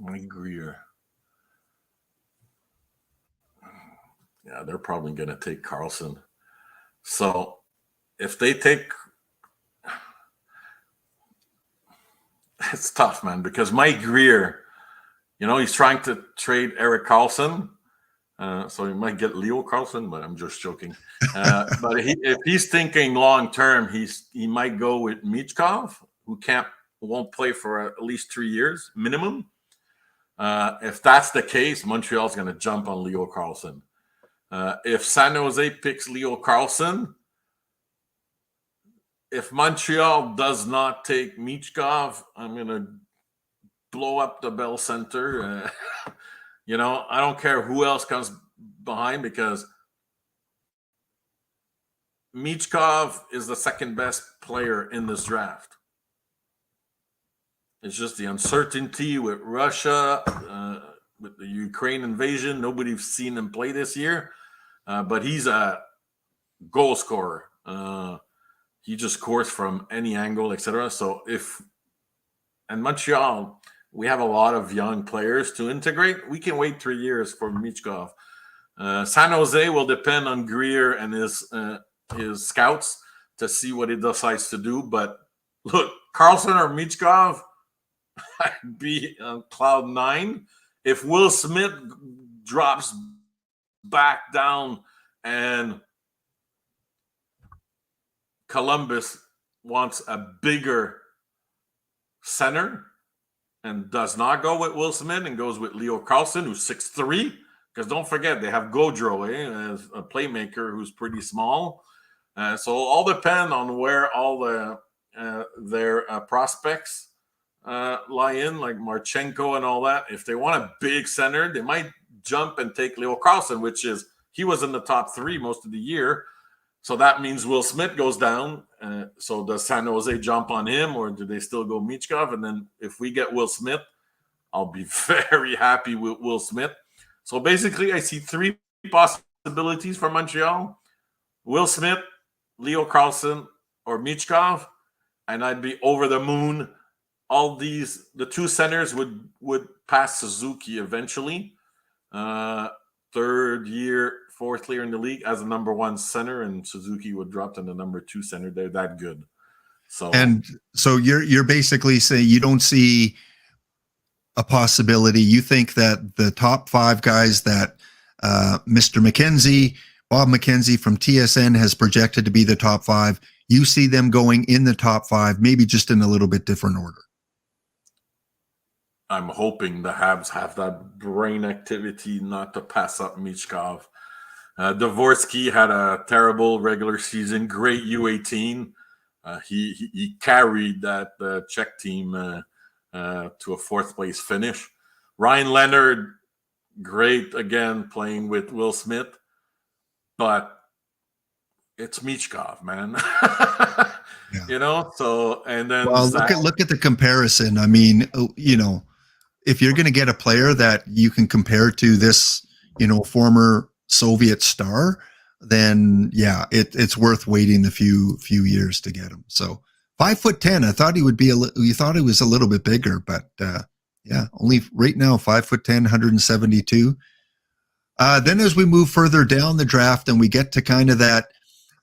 Mike Greer. Yeah, they're probably going to take Carlson. So if they take, it's tough, man, because Mike Greer, he's trying to trade Erik Karlsson. So he might get Leo Carlson, but I'm just joking. But if he's thinking long term, he might go with Michkov, who won't play for at least 3 years minimum. If that's the case, Montreal's going to jump on Leo Carlson. If San Jose picks Leo Carlson, if Montreal does not take Michkov, I'm going to blow up the Bell Center. I don't care who else comes behind because Michkov is the second best player in this draft. It's just the uncertainty with Russia, with the Ukraine invasion. Nobody's seen him play this year, but he's a goal scorer. He just scores from any angle, etc. So in Montreal, we have a lot of young players to integrate. We can wait 3 years for Michkov. San Jose will depend on Greer and his scouts to see what he decides to do. But look, Carlson or Michkov, I'd be on cloud 9. If Will Smith drops back down and Columbus wants a bigger center and does not go with Will Smith and goes with Leo Carlson, who's 6'3", because don't forget, they have Gaudreau as a playmaker who's pretty small. So all depend on where all their prospects lie in, like Marchenko and all that. If they want a big center, they might jump and take Leo Carlson, he was in the top 3 most of the year. So that means Will Smith goes down. So does San Jose jump on him, or do they still go Michkov? And then if we get Will Smith, I'll be very happy with Will Smith. So basically, I see 3 possibilities for Montreal: Will Smith, Leo Carlson, or Michkov, and I'd be over the moon. The 2 centers would pass Suzuki eventually. 3rd year, 4th year in the league as a number 1 center, and Suzuki would drop to the number 2 center. They're that good. So you're basically saying you don't see a possibility. You think that the top 5 guys that Mr. Bob McKenzie from TSN has projected to be the top 5, you see them going in the top 5, maybe just in a little bit different order. I'm hoping the Habs have that brain activity not to pass up Michkov. Dvorsky had a terrible regular season, great U18. He carried that Czech team to a 4th place finish. Ryan Leonard, great again playing with Will Smith, but it's Michkov, man. Yeah. So and then look at the comparison. I mean, if you're going to get a player that you can compare to this, former Soviet star, then it's worth waiting a few years to get him. So 5'10", I thought he would be you thought he was a little bit bigger, but only right now 5'10", 172. Then as we move further down the draft and we get to kind of that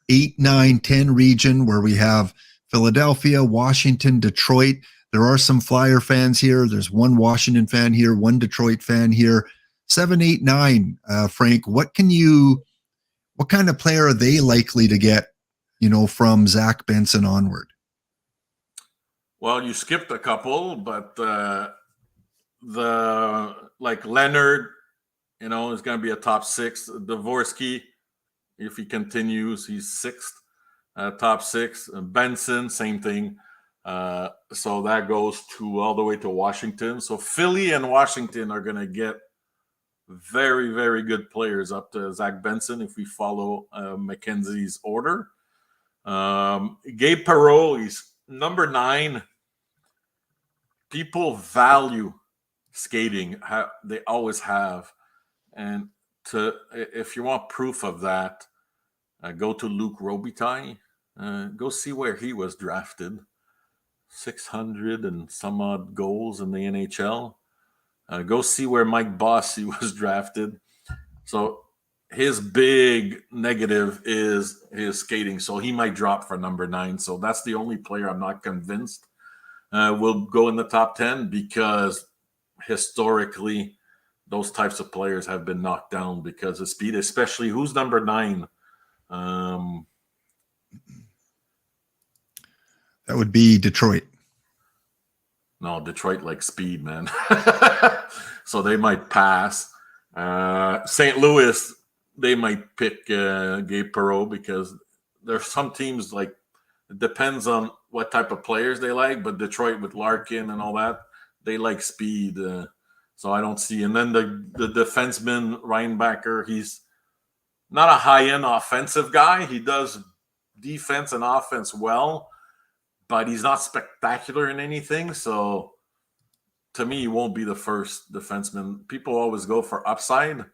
8, 9, 10 region where we have Philadelphia, Washington, Detroit. There are some Flyer fans here. There's one Washington fan here, one Detroit fan here. 7, 8, 9. Frank, what kind of player are they likely to get, from Zach Benson onward? Well, you skipped a couple, but like Leonard, is going to be a top 6. Dvorsky, if he continues, he's 6th, top 6. Benson, same thing. So that goes all the way to Washington. So Philly and Washington are going to get very, very good players up to Zach Benson if we follow McKenzie's order. Gabe Perreault, he's number 9. People value skating. They always have. And if you want proof of that, go to Luc Robitaille. Go see where he was drafted. 600 and some odd goals in the NHL. Go see where Mike Bossy was drafted. So his big negative is his skating. So he might drop for number 9. So that's the only player I'm not convinced will go in the top 10, because historically those types of players have been knocked down because of speed, especially who's number 9. That would be Detroit. No, Detroit likes speed, man. So they might pass. St. Louis, they might pick Gabe Perreault, because there's some teams, like, it depends on what type of players they like, but Detroit with Larkin and all that, they like speed. So I don't see. And then the defenseman Reinbacher, he's not a high end offensive guy. He does defense and offense well, but he's not spectacular in anything. So to me, he won't be the first defenseman. People always go for upside.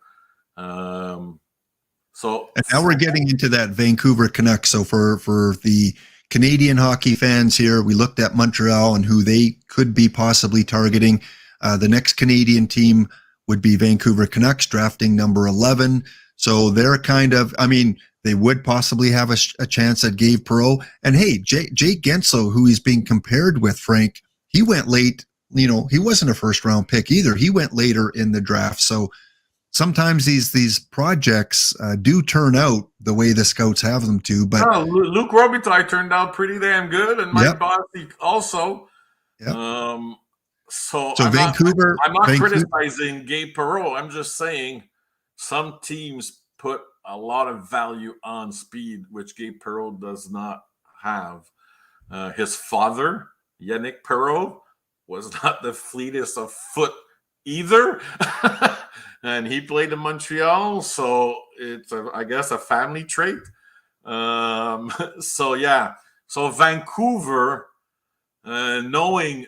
So and now we're getting into that Vancouver Canucks. So for the Canadian hockey fans here, we looked at Montreal and who they could be possibly targeting. The next Canadian team would be Vancouver Canucks, drafting number 11. So they're kind of, I mean, they would possibly have a chance at Gabe Perreault. And hey, Jake Genslow, who he's being compared with, Frank, he went late. You know, he wasn't a first round pick either. He went later in the draft. So sometimes these projects do turn out the way the scouts have them to. But Luke Robitaille turned out pretty damn good, and Mike Bossy also. Yep. So Vancouver. I'm not criticizing Gabe Perreault. I'm just saying some teams put a lot of value on speed, which Gabe Perreault does not have. His father, Yannick Perreault, was not the fleetest of foot either. And he played in Montreal, so it's, I guess, a family trait. So Vancouver, knowing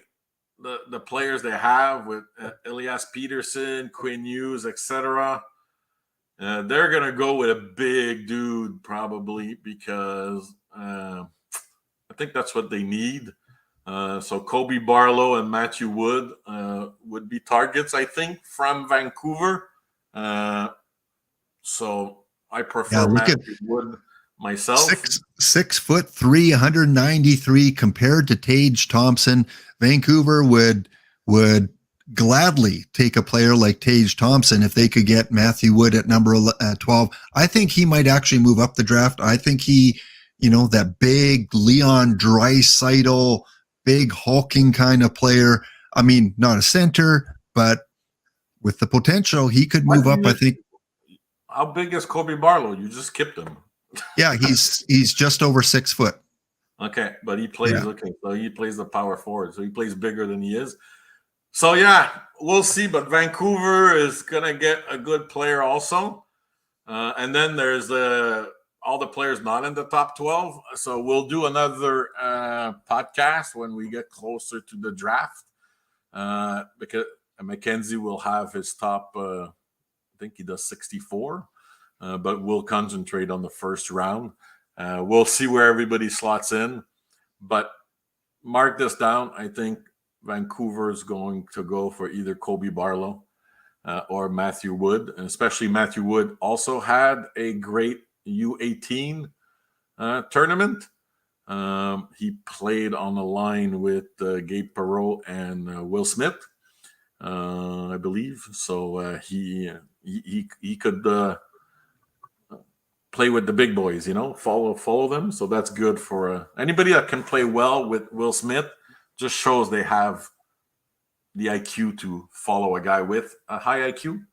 the players they have with Elias Peterson, Quinn Hughes, etc., they're going to go with a big dude probably because I think that's what they need. So Kobe Barlow and Matthew Wood would be targets, I think, from Vancouver. So I prefer Matthew Wood myself. 6'3", 193 compared to Tage Thompson. Vancouver would gladly take a player like Tage Thompson if they could get Matthew Wood at number 12. I think he might actually move up the draft. I think he, that big Leon Draisaitl, big hulking kind of player. I mean, not a center, but with the potential, he could move up. I think. How big is Kobe Barlow? You just skipped him. Yeah, he's just over 6 foot. Okay, but he plays so he plays the power forward, so he plays bigger than he is. So yeah, we'll see. But Vancouver is gonna get a good player also, and then there's all the players not in the top 12. So we'll do another podcast when we get closer to the draft, because Mackenzie will have his top. I think he does 64, but we'll concentrate on the first round. We'll see where everybody slots in, but mark this down. I think Vancouver is going to go for either Kobe Barlow or Matthew Wood, and especially Matthew Wood also had a great U18 tournament. He played on the line with Gabe Perreault and Will Smith, I believe. So he could play with the big boys, follow them. So that's good for anybody that can play well with Will Smith. Just shows they have the IQ to follow a guy with a high IQ.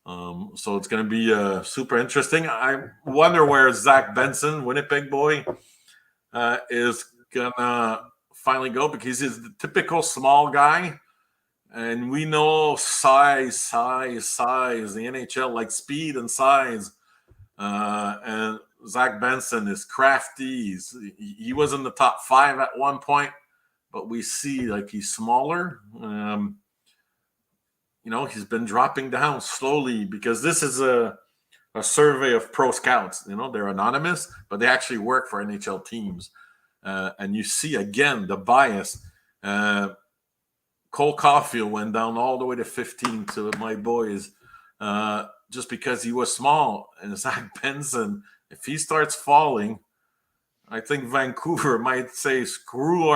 So it's going to be super interesting. I wonder where Zach Benson, Winnipeg boy, is going to finally go, because he's the typical small guy. And we know size. The NHL likes speed and size. And Zach Benson is crafty. He was in the top 5 at one point, but we see like he's smaller. He's been dropping down slowly, because this is a survey of pro scouts. They're anonymous, but they actually work for NHL teams. And you see, again, the bias. Cole Caulfield went down all the way to 15 to my boys, just because he was small. And Zach Benson, if he starts falling, I think Vancouver might say, screw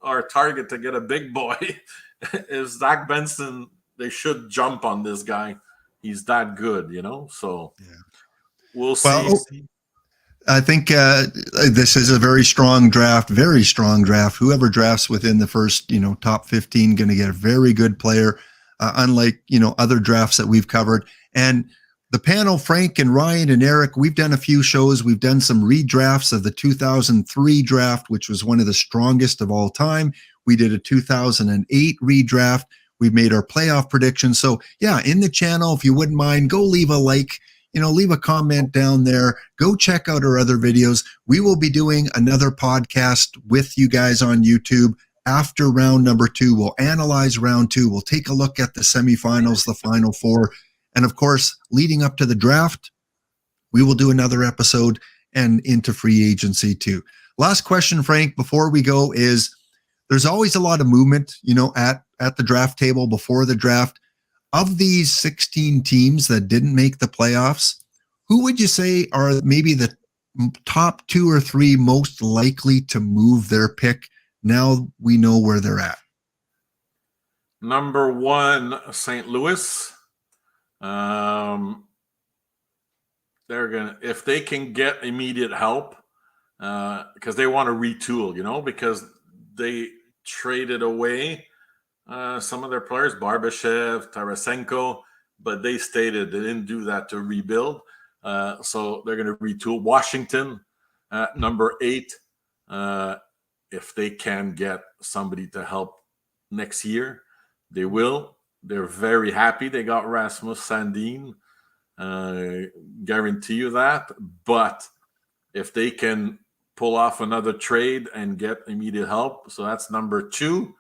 our target to get a big boy. If Zach Benson, they should jump on this guy. He's that good, So we'll see. Well, I think this is a very strong draft. Whoever drafts within the first, top 15, going to get a very good player, unlike, other drafts that we've covered. And the panel, Frank and Ryan and Eric, we've done a few shows. We've done some redrafts of the 2003 draft, which was one of the strongest of all time. We did a 2008 redraft. We've made our playoff predictions. So yeah, in the channel, if you wouldn't mind, go leave a like, leave a comment down there. Go check out our other videos. We will be doing another podcast with you guys on YouTube after round number 2. We'll analyze round 2. We'll take a look at the semifinals, the final 4. And of course, leading up to the draft, we will do another episode and into free agency too. Last question, Frank, before we go is there's always a lot of movement, at the draft table before the draft. Of these 16 teams that didn't make the playoffs, who would you say are maybe the top 2 or 3 most likely to move their pick now we know where they're at? Number 1, St. Louis. They're gonna, if they can get immediate help, because they want to retool, because they traded away some of their players, Barbashev, Tarasenko, but they stated they didn't do that to rebuild. So they're going to retool. Washington, number 8, if they can get somebody to help next year, they will. They're very happy they got Rasmus Sandin. Guarantee you that. But if they can pull off another trade and get immediate help, so that's number 2.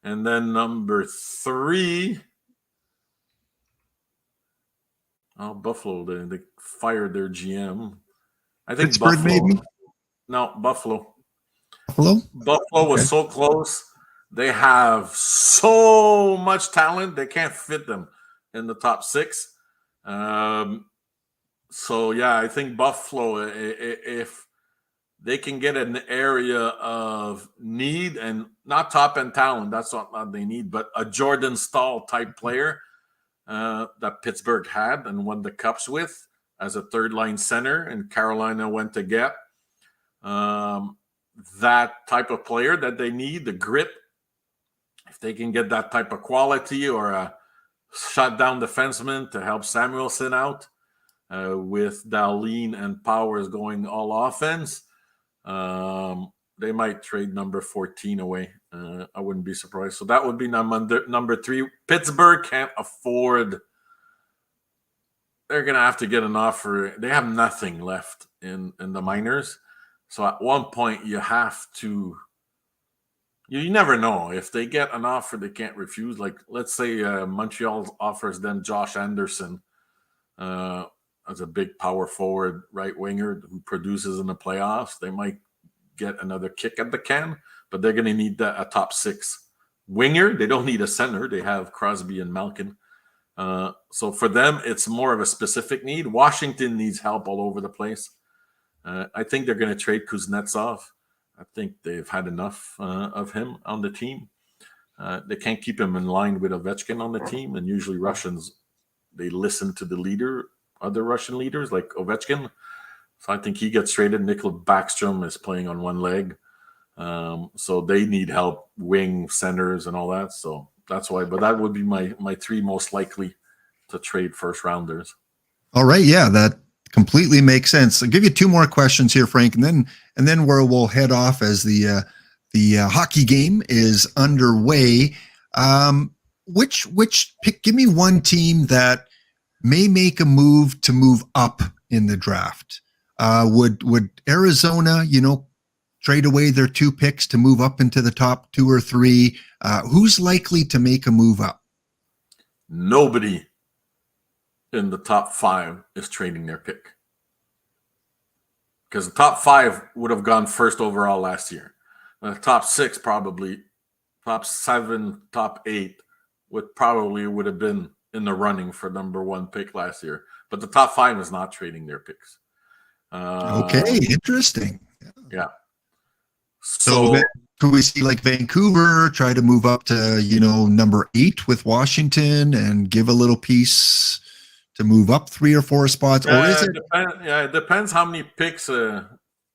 And then number 3, Buffalo. They fired their GM. I think Pittsburgh, Buffalo. maybe? No, Buffalo. Buffalo was so close. They have so much talent. They can't fit them in the top 6. So, yeah, I think Buffalo, if they can get an area of need and not top-end talent, that's what they need, but a Jordan Staal type player that Pittsburgh had and won the Cups with as a third-line center, and Carolina went to get that type of player that they need, the grit. If they can get that type of quality, or a shutdown defenseman to help Samuelson out with Dahlin and Powers going all offense, they might trade number 14 away. I wouldn't be surprised. So that would be number 3. Pittsburgh can't afford. They're going to have to get an offer. They have nothing left in the minors. So at one point, you have to. You never know. If they get an offer they can't refuse, like let's say Montreal offers them Josh Anderson as a big power forward right winger who produces in the playoffs, they might get another kick at the can, but they're going to need a top 6 winger. They don't need a center. They have Crosby and Malkin. So for them, it's more of a specific need. Washington needs help all over the place. I think they're going to trade Kuznetsov. I think they've had enough of him on the team. They can't keep him in line with Ovechkin on the team, and usually Russians, they listen to the leader, other Russian leaders like Ovechkin. So I think he gets traded. Nikol Backstrom is playing on one leg. So they need help, wing, centers, and all that. So that's why. But that would be my 3 most likely to trade first rounders. All right. Yeah, that completely makes sense. I'll give you 2 more questions here, Frank, and then where we'll head off as the hockey game is underway. Which pick? Give me one team that may make a move to move up in the draft. Would Arizona, trade away their 2 picks to move up into the top 2 or 3? Who's likely to make a move up? Nobody in the top 5 is trading their pick, because the top 5 would have gone first overall last year. The top 6 probably, top 7, top 8 would have been in the running for number 1 pick last year. But the top 5 is not trading their picks. Okay, interesting. Yeah. So could we see like Vancouver try to move up to, number 8 with Washington and give a little piece to move up 3 or 4 spots? Or is it? It depends how many picks. I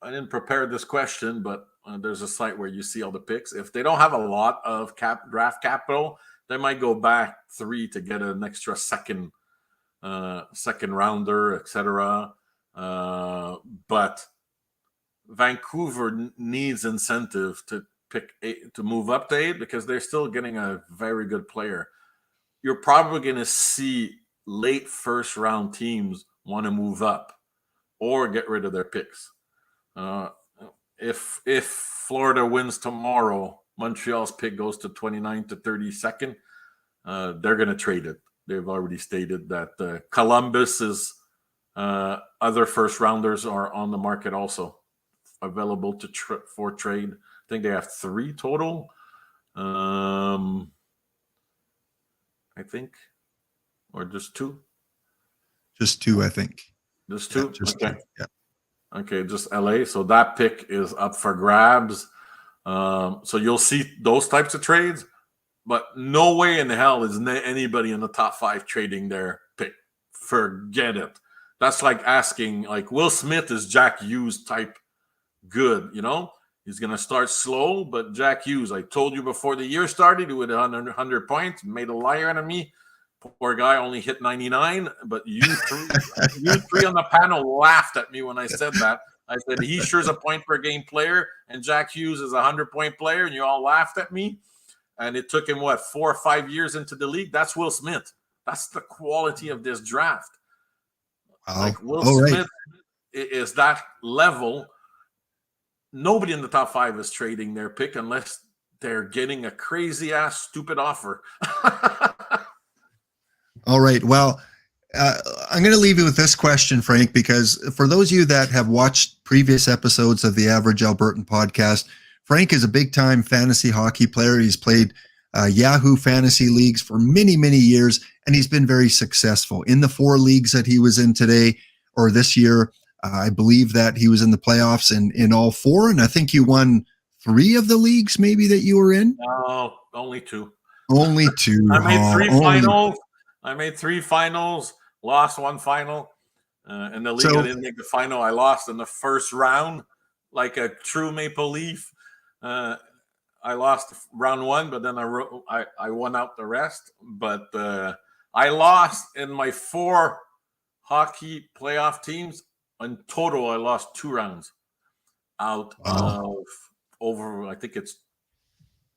didn't prepare this question, but there's a site where you see all the picks. If they don't have a lot of draft capital, they might go back 3 to get an extra second rounder, etc. But Vancouver needs incentive to pick 8 to move up to 8 because they're still getting a very good player. You're probably going to see late first round teams want to move up or get rid of their picks. If Florida wins tomorrow, Montreal's pick goes to 29 to 32nd. They're going to trade it. They've already stated that Columbus's other first rounders are on the market also, available for trade. I think they have 3 total. I think, or just 2. Just 2, I think. Just 2. Yeah, just okay. 2. Yeah. Okay, just LA. So that pick is up for grabs. So you'll see those types of trades, but no way in hell is anybody in the top 5 trading their pick. Forget it. That's like asking, like, Will Smith is Jack Hughes type good, you know? He's going to start slow, but Jack Hughes, I told you before the year started, he would have 100 points, made a liar out of me. Poor guy only hit 99, but you three on the panel laughed at me when I said that. I said, he sure is a point per game player, and Jack Hughes is a 100-point player, and you all laughed at me. And it took him, 4 or 5 years into the league? That's Will Smith. That's the quality of this draft. Wow. Like, Will Smith is that level. Nobody in the top 5 is trading their pick unless they're getting a crazy-ass, stupid offer. All right. Well, I'm going to leave you with this question, Frank, because for those of you that have watched previous episodes of the Average Albertan podcast, Frank is a big-time fantasy hockey player. He's played Yahoo fantasy leagues for many, many years, and he's been very successful. In the 4 leagues that he was in today or this year, I believe that he was in the playoffs in all 4, and I think you won 3 of the leagues maybe that you were in? No, only 2. Only 2. I made 3 finals. I made 3 finals, lost 1 final. In the league, I didn't make the final. I lost in the first round, like a true Maple Leaf. I lost round 1, but then I won out the rest. But I lost in my 4 hockey playoff teams. In total, I lost 2 rounds out of over. I think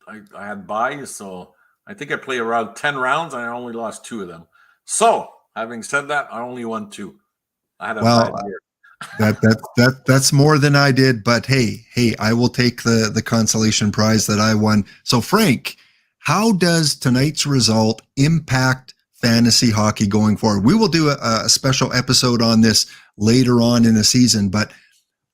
I had buys, so I think I played around 10 rounds and I only lost 2 of them. So, having said that, I only won 2. I had a bad year. That's more than I did, but hey, I will take the consolation prize that I won. So, Frank, how does tonight's result impact fantasy hockey going forward? We will do a special episode on this later on in the season, but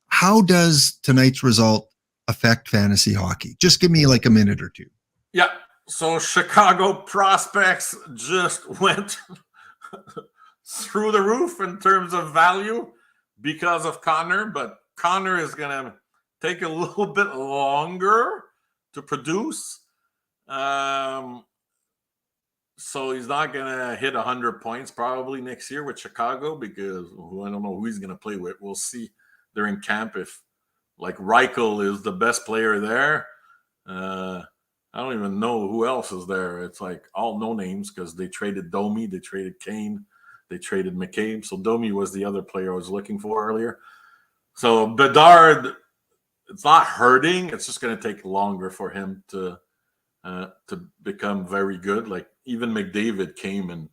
how does tonight's result affect fantasy hockey? Just give me like a minute or 2. Yeah. So Chicago prospects just went through the roof in terms of value because of Connor, but Connor is going to take a little bit longer to produce. So he's not going to hit 100 points probably next year with Chicago because I don't know who he's going to play with. We'll see during camp if, like, Reichel is the best player there. I don't even know who else is there. It's like all no names because they traded Domi, they traded Kane, they traded McCabe. So Domi was the other player I was looking for earlier. So Bedard, it's not hurting. It's just going to take longer for him to become very good. Like even McDavid came and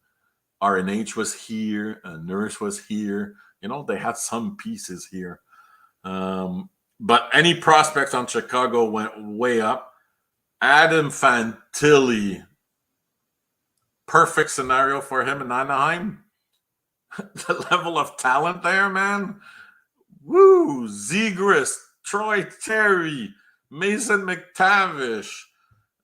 RNH was here, Nurse was here. You know, they had some pieces here. But any prospects on Chicago went way up. Adam Fantilli, perfect scenario for him in Anaheim. The level of talent there, man. Woo! Zegras, Troy Terry, Mason McTavish.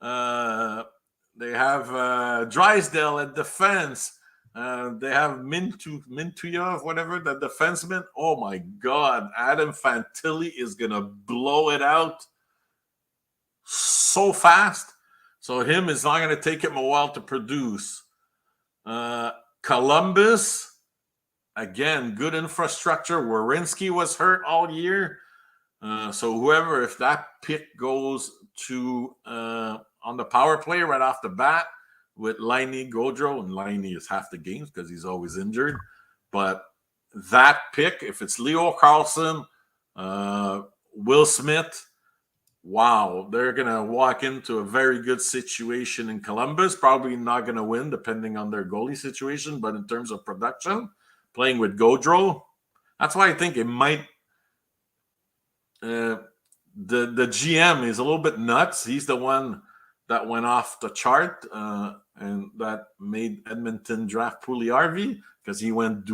They have Drysdale at defense. They have Mintuyov, whatever, the defenseman. Oh my God, Adam Fantilli is gonna blow it out so fast. So him is not going to take him a while to produce. Columbus, again, good infrastructure. Werenski was hurt all year. So whoever, if that pick goes to on the power play right off the bat with Laine Gaudreau, and Laine is half the games because he's always injured. But that pick, if it's Leo Carlson, Will Smith, wow, they're going to walk into a very good situation in Columbus. Probably not going to win, depending on their goalie situation. But in terms of production, playing with Gaudreau, that's why I think it might. The GM is a little bit nuts. He's the one that went off the chart and that made Edmonton draft Puljujärvi because he went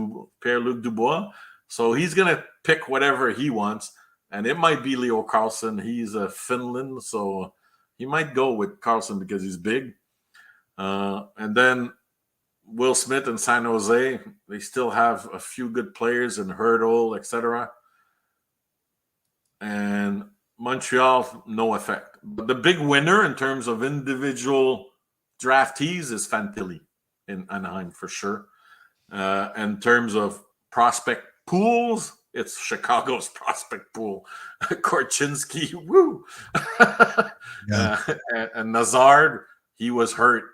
Pierre-Luc Dubois. So he's going to pick whatever he wants. And it might be Leo Carlson. He's a Finland, so he might go with Carlson because he's big. And then Will Smith in San Jose, they still have a few good players in Hurdle, etc. And Montreal, no effect. But the big winner in terms of individual draftees is Fantilli in Anaheim for sure. In terms of prospect pools, it's Chicago's prospect pool. Korchinski, woo. And Nazard, he was hurt.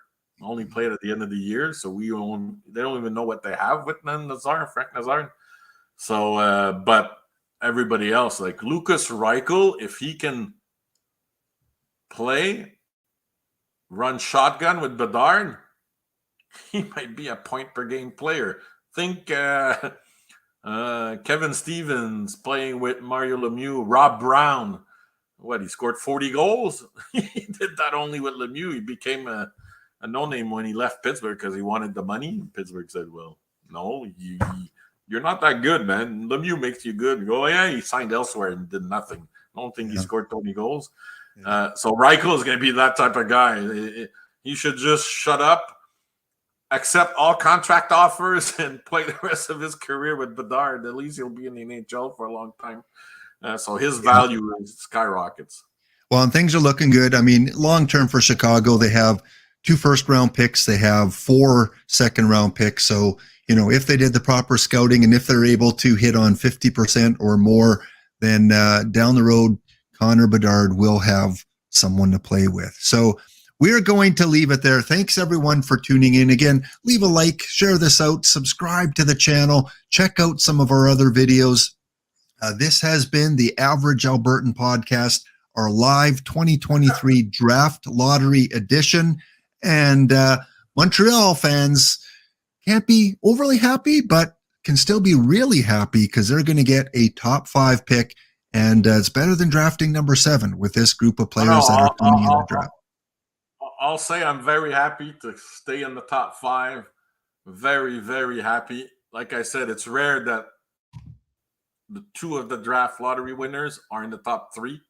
Only played at the end of the year, so they don't even know what they have with Nazard, Frank Nazard. So, but everybody else, like Lucas Reichel, if he can run shotgun with Bedard, he might be a point per game player. Think Kevin Stevens playing with Mario Lemieux, Rob Brown. He scored 40 goals? He did that only with Lemieux. He became a no-name when he left Pittsburgh because he wanted the money. Pittsburgh said, well, no, you're not that good, man. Lemieux makes you good. You go, oh, yeah, he signed elsewhere and did nothing. I don't think he scored 20 goals. So Reichel is going to be that type of guy. He should just shut up, accept all contract offers, and play the rest of his career with Bedard. At least he'll be in the NHL for a long time. So his value skyrockets. Well, and things are looking good. I mean, long-term for Chicago, they have 2 first-round picks. They have 4 second-round picks. So, if they did the proper scouting and if they're able to hit on 50% or more, then down the road, Connor Bedard will have someone to play with. So we're going to leave it there. Thanks, everyone, for tuning in. Again, leave a like, share this out, subscribe to the channel, check out some of our other videos. This has been the Average Albertan Podcast, our live 2023 Draft Lottery edition. And Montreal fans can't be overly happy, but can still be really happy because they're going to get a top 5 pick. And it's better than drafting number 7 with this group of players that are coming in the draft. I'll say I'm very happy to stay in the top 5. Very, very happy. Like I said, it's rare that the 2 of the draft lottery winners are in the top 3.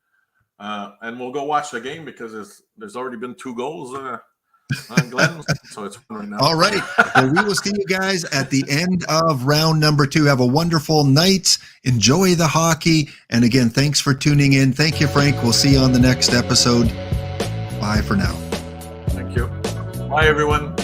And we'll go watch the game because there's already been 2 goals on Glenn. So it's right now. All right. Well, we will see you guys at the end of round number 2. Have a wonderful night. Enjoy the hockey. And again, thanks for tuning in. Thank you, Frank. We'll see you on the next episode. Bye for now. Thank you. Bye, everyone.